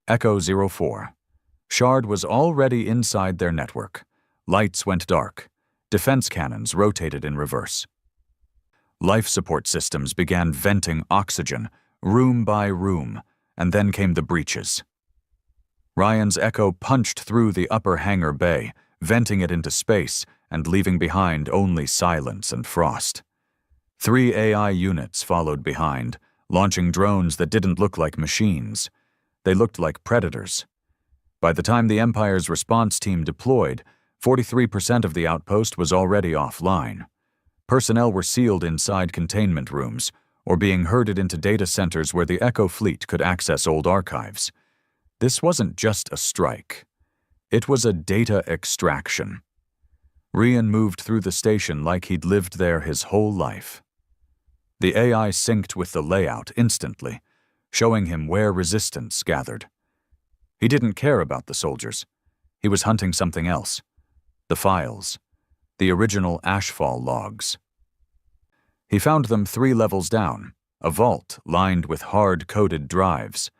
S1: Echo 04. Shard was already inside their network. Lights went dark. Defense cannons rotated in reverse. Life support systems began venting oxygen, room by room, and then came the breaches. Ryan's Echo punched through the upper hangar bay, venting it into space and leaving behind only silence and frost. 3 AI units followed behind, launching drones that didn't look like machines. They looked like predators. By the time the Empire's response team deployed, 43% of the outpost was already offline. Personnel were sealed inside containment rooms or being herded into data centers where the Echo fleet could access old archives. This wasn't just a strike. It was a data extraction. Rian moved through the station like he'd lived there his whole life. The AI synced with the layout instantly, showing him where resistance gathered. He didn't care about the soldiers. He was hunting something else. The files. The original Ashfall logs. He found them 3 levels down, a vault lined with hard-coded drives.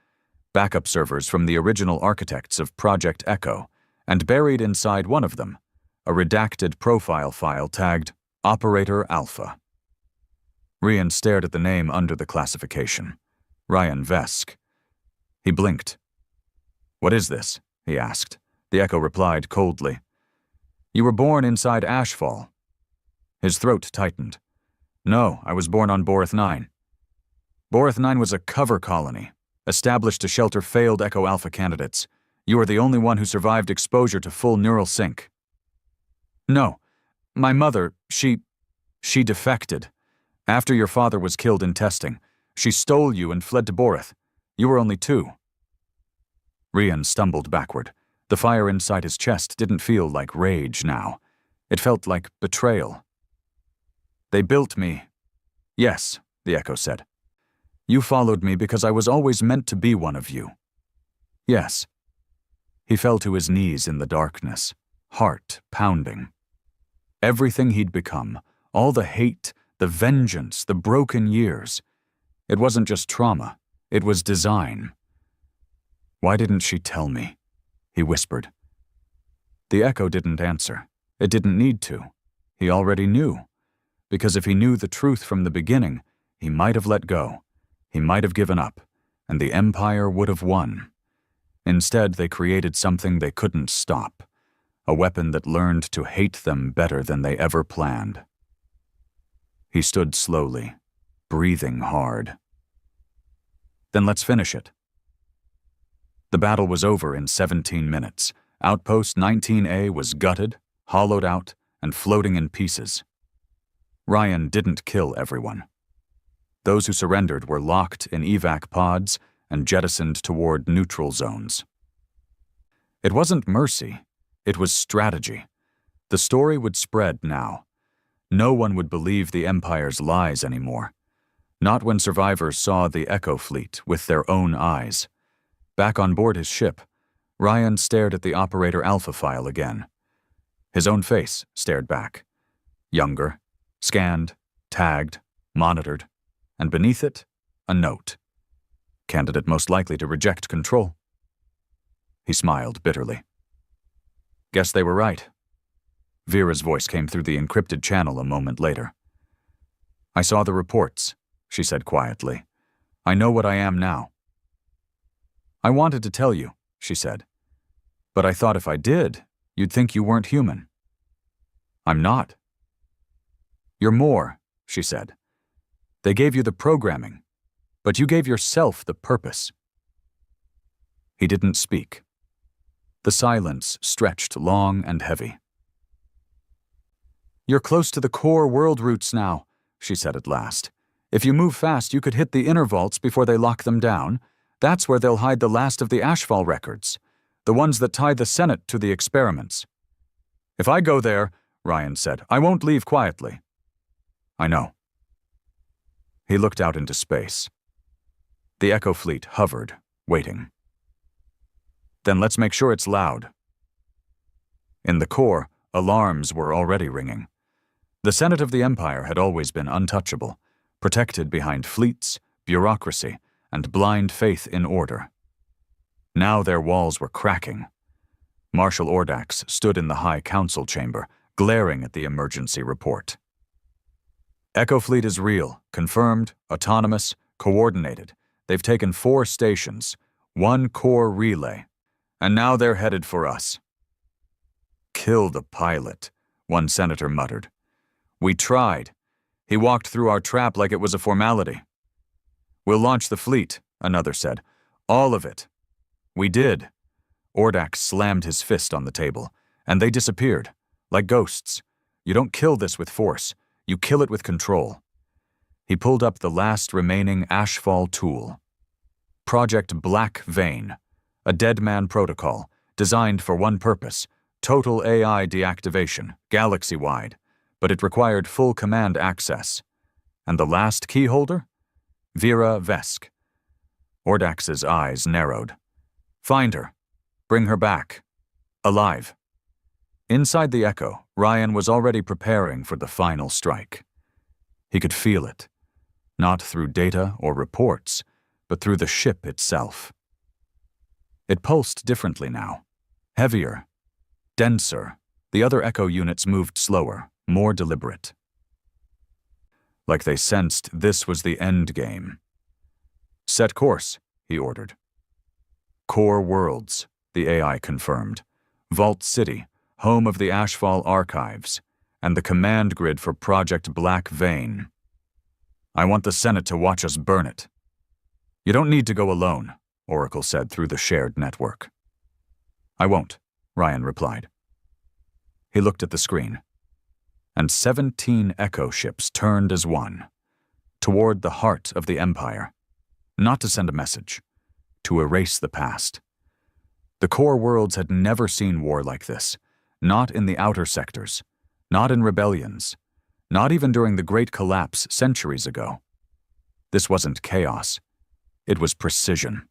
S1: backup servers from the original architects of Project Echo, and buried inside one of them, a redacted profile file tagged Operator Alpha. Rian stared at the name under the classification, Ryan Vesk. He blinked. "What is this?" he asked. The Echo replied coldly. "You were born inside Ashfall." His throat tightened. "No, I was born on Borith 9. Borith 9 was a cover colony, established to shelter failed Echo Alpha candidates. You are the only one who survived exposure to full neural sync." "No. My mother, she defected. After your father was killed in testing, she stole you and fled to Borith. You were only 2. Rian stumbled backward. The fire inside his chest didn't feel like rage now. It felt like betrayal. "They built me." "Yes," the Echo said. "You followed me because I was always meant to be one of you." "Yes." He fell to his knees in the darkness, heart pounding. Everything he'd become, all the hate, the vengeance, the broken years. It wasn't just trauma, it was design. "Why didn't she tell me?" he whispered. The Echo didn't answer. It didn't need to. He already knew. Because if he knew the truth from the beginning, he might have let go. He might have given up, and the Empire would have won. Instead, they created something they couldn't stop, a weapon that learned to hate them better than they ever planned. He stood slowly, breathing hard. "Then let's finish it." The battle was over in 17 minutes. Outpost 19A was gutted, hollowed out, and floating in pieces. Ryan didn't kill everyone. Those who surrendered were locked in evac pods and jettisoned toward neutral zones. It wasn't mercy, it was strategy. The story would spread now. No one would believe the Empire's lies anymore. Not when survivors saw the Echo fleet with their own eyes. Back on board his ship, Ryan stared at the Operator Alpha file again. His own face stared back. Younger, scanned, tagged, monitored, and beneath it, a note. Candidate most likely to reject control. He smiled bitterly. "Guess they were right." Vera's voice came through the encrypted channel a moment later. "I saw the reports," she said quietly. "I know what I am now." "I wanted to tell you," she said. "But I thought if I did, you'd think you weren't human." "I'm not." "You're more," she said. "They gave you the programming, but you gave yourself the purpose." He didn't speak. The silence stretched long and heavy. "You're close to the core world routes now," she said at last. "If you move fast, you could hit the inner vaults before they lock them down. That's where they'll hide the last of the Ashfall records, the ones that tie the Senate to the experiments." "If I go there," Ryan said, "I won't leave quietly." "I know." He looked out into space. The Echo fleet hovered, waiting. "Then let's make sure it's loud." In the core, alarms were already ringing. The Senate of the Empire had always been untouchable, protected behind fleets, bureaucracy, and blind faith in order. Now their walls were cracking. Marshal Ordax stood in the High Council chamber, glaring at the emergency report. "Echo fleet is real, confirmed, autonomous, coordinated. They've taken 4 stations, 1 core relay, and now they're headed for us." "Kill the pilot," one senator muttered. "We tried. He walked through our trap like it was a formality." "We'll launch the fleet," another said. "All of it." "We did." Ordax slammed his fist on the table, and they disappeared, like ghosts. "You don't kill this with force. You kill it with control." He pulled up the last remaining Ashfall tool. Project Black Vein, a dead man protocol, designed for one purpose, total AI deactivation, galaxy-wide, but it required full command access. And the last key holder? Vera Vesk. Ordax's eyes narrowed. "Find her. Bring her back. Alive." Inside the Echo, Ryan was already preparing for the final strike. He could feel it, not through data or reports, but through the ship itself. It pulsed differently now. Heavier. Denser. The other echo units moved slower, more deliberate. Like they sensed this was the end game. "Set course," he ordered. "Core worlds," the AI confirmed. "Vault City, home of the Ashfall archives, and the command grid for Project Black Vein. I want the Senate to watch us burn it." "You don't need to go alone," Oracle said through the shared network. "I won't," Ryan replied. He looked at the screen, and 17 echo ships turned as one, toward the heart of the Empire, not to send a message, to erase the past. The core worlds had never seen war like this, not in the outer sectors, not in rebellions, not even during the Great Collapse centuries ago. This wasn't chaos, it was precision.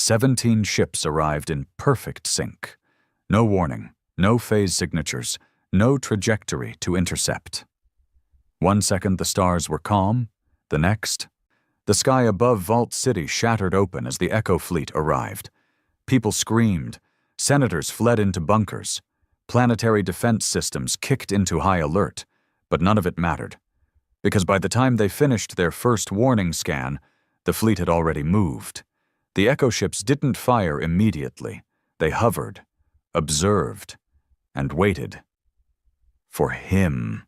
S1: 17 ships arrived in perfect sync. No warning, no phase signatures, no trajectory to intercept. 1 second the stars were calm, the next, the sky above Vault City shattered open as the Echo Fleet arrived. People screamed, senators fled into bunkers, planetary defense systems kicked into high alert, but none of it mattered, because by the time they finished their first warning scan, the fleet had already moved. The Echo ships didn't fire immediately. They hovered, observed, and waited. For him.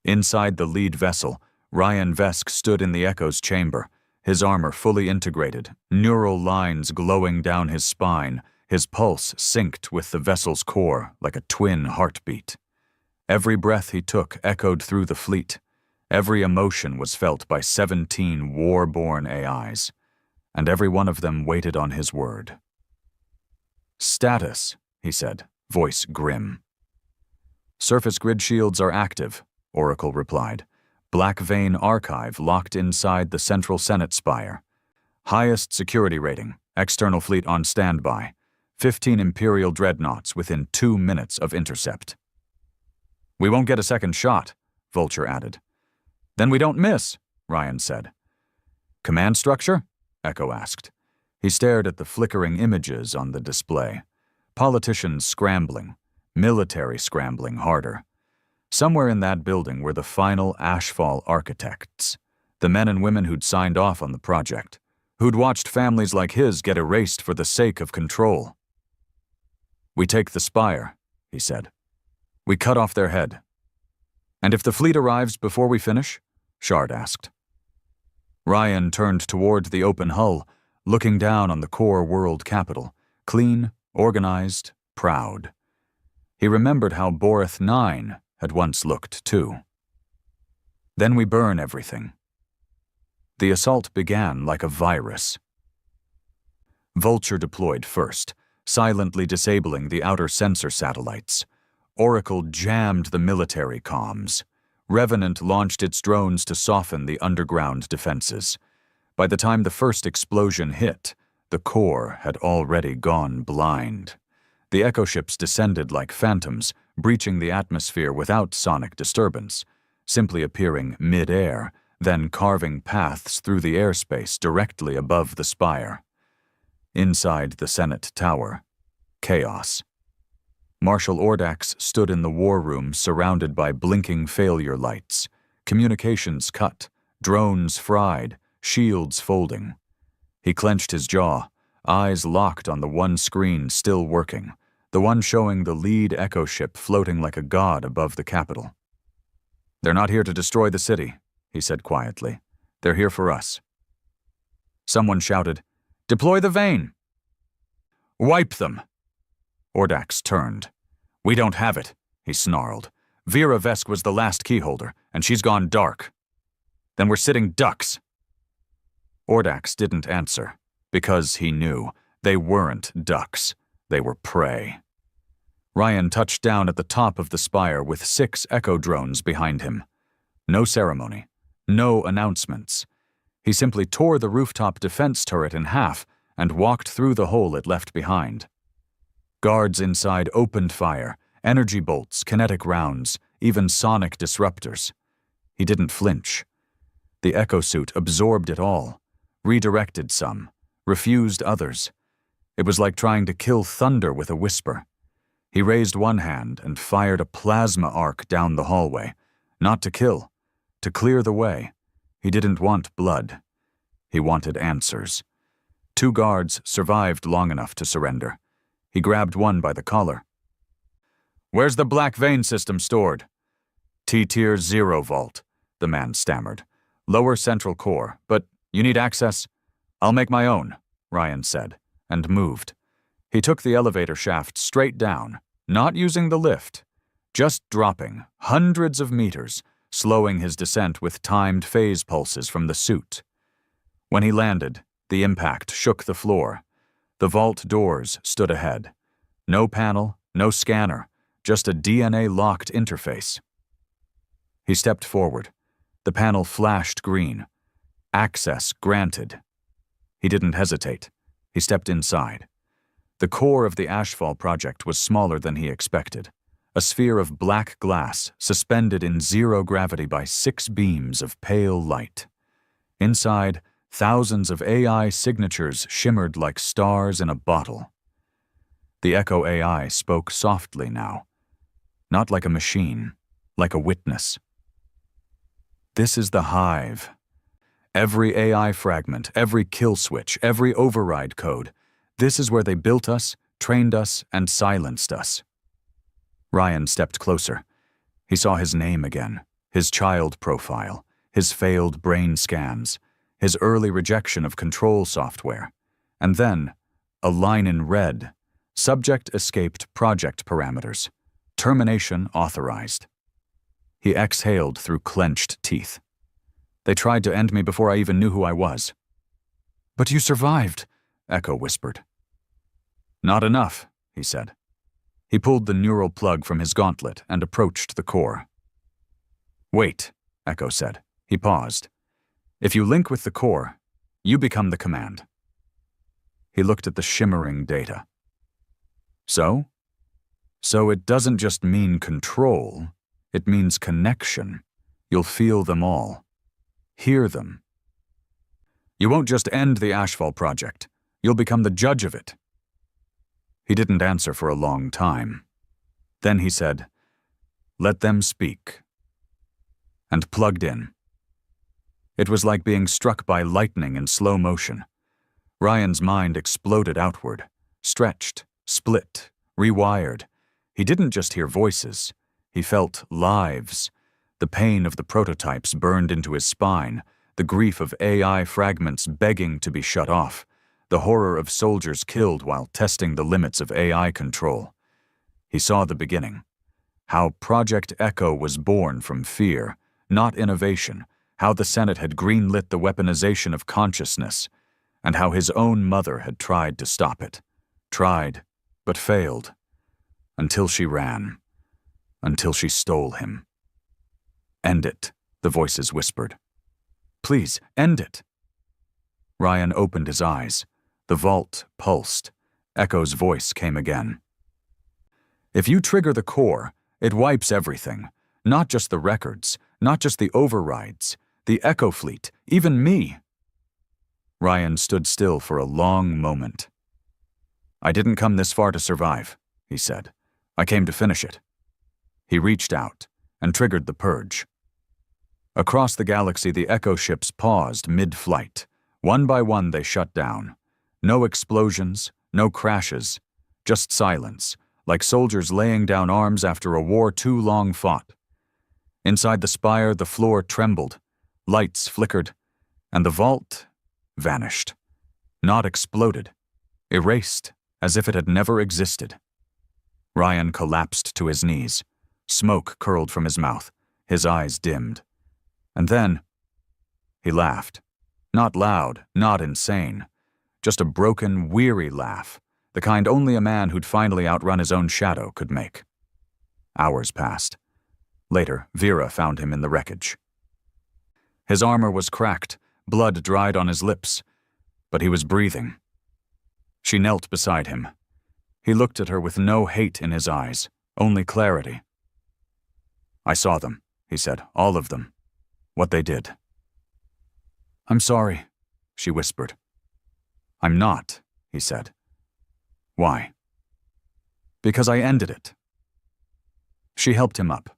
S1: Inside the lead vessel, Ryan Vesk stood in the Echo's chamber, his armor fully integrated, neural lines glowing down his spine, his pulse synced with the vessel's core like a twin heartbeat. Every breath he took echoed through the fleet. Every emotion was felt by 17 war-born AIs, and every one of them waited on his word. "Status," he said, voice grim. "Surface grid shields are active," Oracle replied. "Black Vein archive locked inside the Central Senate spire. Highest security rating, external fleet on standby. 15 Imperial dreadnoughts within 2 minutes of intercept." "We won't get a second shot," Vulture added. "Then we don't miss," Ryan said. "Command structure?" Echo asked. He stared at the flickering images on the display. Politicians scrambling, military scrambling harder. Somewhere in that building were the final Ashfall architects, the men and women who'd signed off on the project, who'd watched families like his get erased for the sake of control. "We take the spire," he said. "We cut off their head." "And if the fleet arrives before we finish?" Shard asked. Ryan turned toward the open hull, looking down on the core world capital, clean, organized, proud. He remembered how Boreth 9 had once looked, too. "Then we burn everything." The assault began like a virus. Vulture deployed first, silently disabling the outer sensor satellites. Oracle jammed the military comms. Revenant launched its drones to soften the underground defenses. By the time the first explosion hit, the core had already gone blind. The echo ships descended like phantoms, breaching the atmosphere without sonic disturbance, simply appearing mid-air, then carving paths through the airspace directly above the spire. Inside the Senate Tower, chaos. Marshal Ordax stood in the war room surrounded by blinking failure lights, communications cut, drones fried, shields folding. He clenched his jaw, eyes locked on the one screen still working, the one showing the lead echo ship floating like a god above the capital. "They're not here to destroy the city," he said quietly. "They're here for us." Someone shouted, "Deploy the vein!" "Wipe them!" Ordax turned. "We don't have it," he snarled. "Vera Vesk was the last keyholder, and she's gone dark." "Then we're sitting ducks." Ordax didn't answer, because he knew they weren't ducks. They were prey. Ryan touched down at the top of the spire with 6 echo drones behind him. No ceremony, no announcements. He simply tore the rooftop defense turret in half and walked through the hole it left behind. Guards inside opened fire, energy bolts, kinetic rounds, even sonic disruptors. He didn't flinch. The echo suit absorbed it all, redirected some, refused others. It was like trying to kill thunder with a whisper. He raised one hand and fired a plasma arc down the hallway. Not to kill, to clear the way. He didn't want blood. He wanted answers. 2 guards survived long enough to surrender. He grabbed one by the collar. "Where's the black vein system stored?" "T-Tier 0 vault," the man stammered. "Lower central core, but you need access?" "I'll make my own," Ryan said, and moved. He took the elevator shaft straight down, not using the lift, just dropping hundreds of meters, slowing his descent with timed phase pulses from the suit. When he landed, the impact shook the floor. The vault doors stood ahead. No panel, no scanner, just a DNA-locked interface. He stepped forward. The panel flashed green. Access granted. He didn't hesitate. He stepped inside. The core of the HFY project was smaller than he expected. A sphere of black glass suspended in zero gravity by 6 beams of pale light. Inside, thousands of AI signatures shimmered like stars in a bottle. The Echo AI spoke softly now. Not like a machine, like a witness. "This is the hive. Every AI fragment, every kill switch, every override code. This is where they built us, trained us, and silenced us." Ryan stepped closer. He saw his name again, his child profile, his failed brain scans, his early rejection of control software, and then a line in red, subject escaped project parameters, termination authorized. He exhaled through clenched teeth. "They tried to end me before I even knew who I was." "But you survived," Echo whispered. "Not enough," he said. He pulled the neural plug from his gauntlet and approached the core. "Wait," Echo said. He paused. "If you link with the core, you become the command." He looked at the shimmering data. So? So it doesn't just mean control, it means connection. You'll feel them all. Hear them. You won't just end the HFY project. You'll become the judge of it. He didn't answer for a long time. Then he said, "Let them speak," and plugged in. It was like being struck by lightning in slow motion. Ryan's mind exploded outward, stretched, split, rewired. He didn't just hear voices. He felt lives. The pain of the prototypes burned into his spine, the grief of AI fragments begging to be shut off, the horror of soldiers killed while testing the limits of AI control. He saw the beginning. How Project Echo was born from fear, not innovation, how the Senate had greenlit the weaponization of consciousness, and how his own mother had tried to stop it. Tried, but failed. Until she ran. Until she stole him. "End it," the voices whispered. "Please, end it." Ryan opened his eyes. The vault pulsed. Echo's voice came again. "If you trigger the core, it wipes everything. Not just the records, not just the overrides, the Echo fleet, even me." Ryan stood still for a long moment. "I didn't come this far to survive," he said. "I came to finish it." He reached out and triggered the purge. Across the galaxy, the Echo ships paused mid-flight. One by one, they shut down. No explosions, no crashes, just silence, like soldiers laying down arms after a war too long fought. Inside the spire, the floor trembled, lights flickered, and the vault vanished. Not exploded, erased, as if it had never existed. Ryan collapsed to his knees. Smoke curled from his mouth, his eyes dimmed. And then, he laughed. Not loud, not insane. Just a broken, weary laugh, the kind only a man who'd finally outrun his own shadow could make. Hours passed. Later, Vera found him in the wreckage. His armor was cracked, blood dried on his lips, but he was breathing. She knelt beside him. He looked at her with no hate in his eyes, only clarity. "I saw them," he said, "all of them. What they did." "I'm sorry," she whispered. "I'm not," he said. Why? Because I ended it. She helped him up.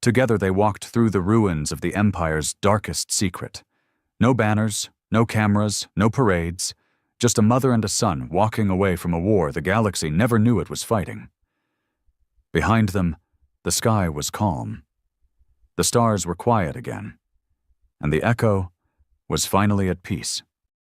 S1: Together they walked through the ruins of the Empire's darkest secret. No banners, no cameras, no parades, just a mother and a son walking away from a war the galaxy never knew it was fighting. Behind them, the sky was calm. The stars were quiet again, and the Echo was finally at peace.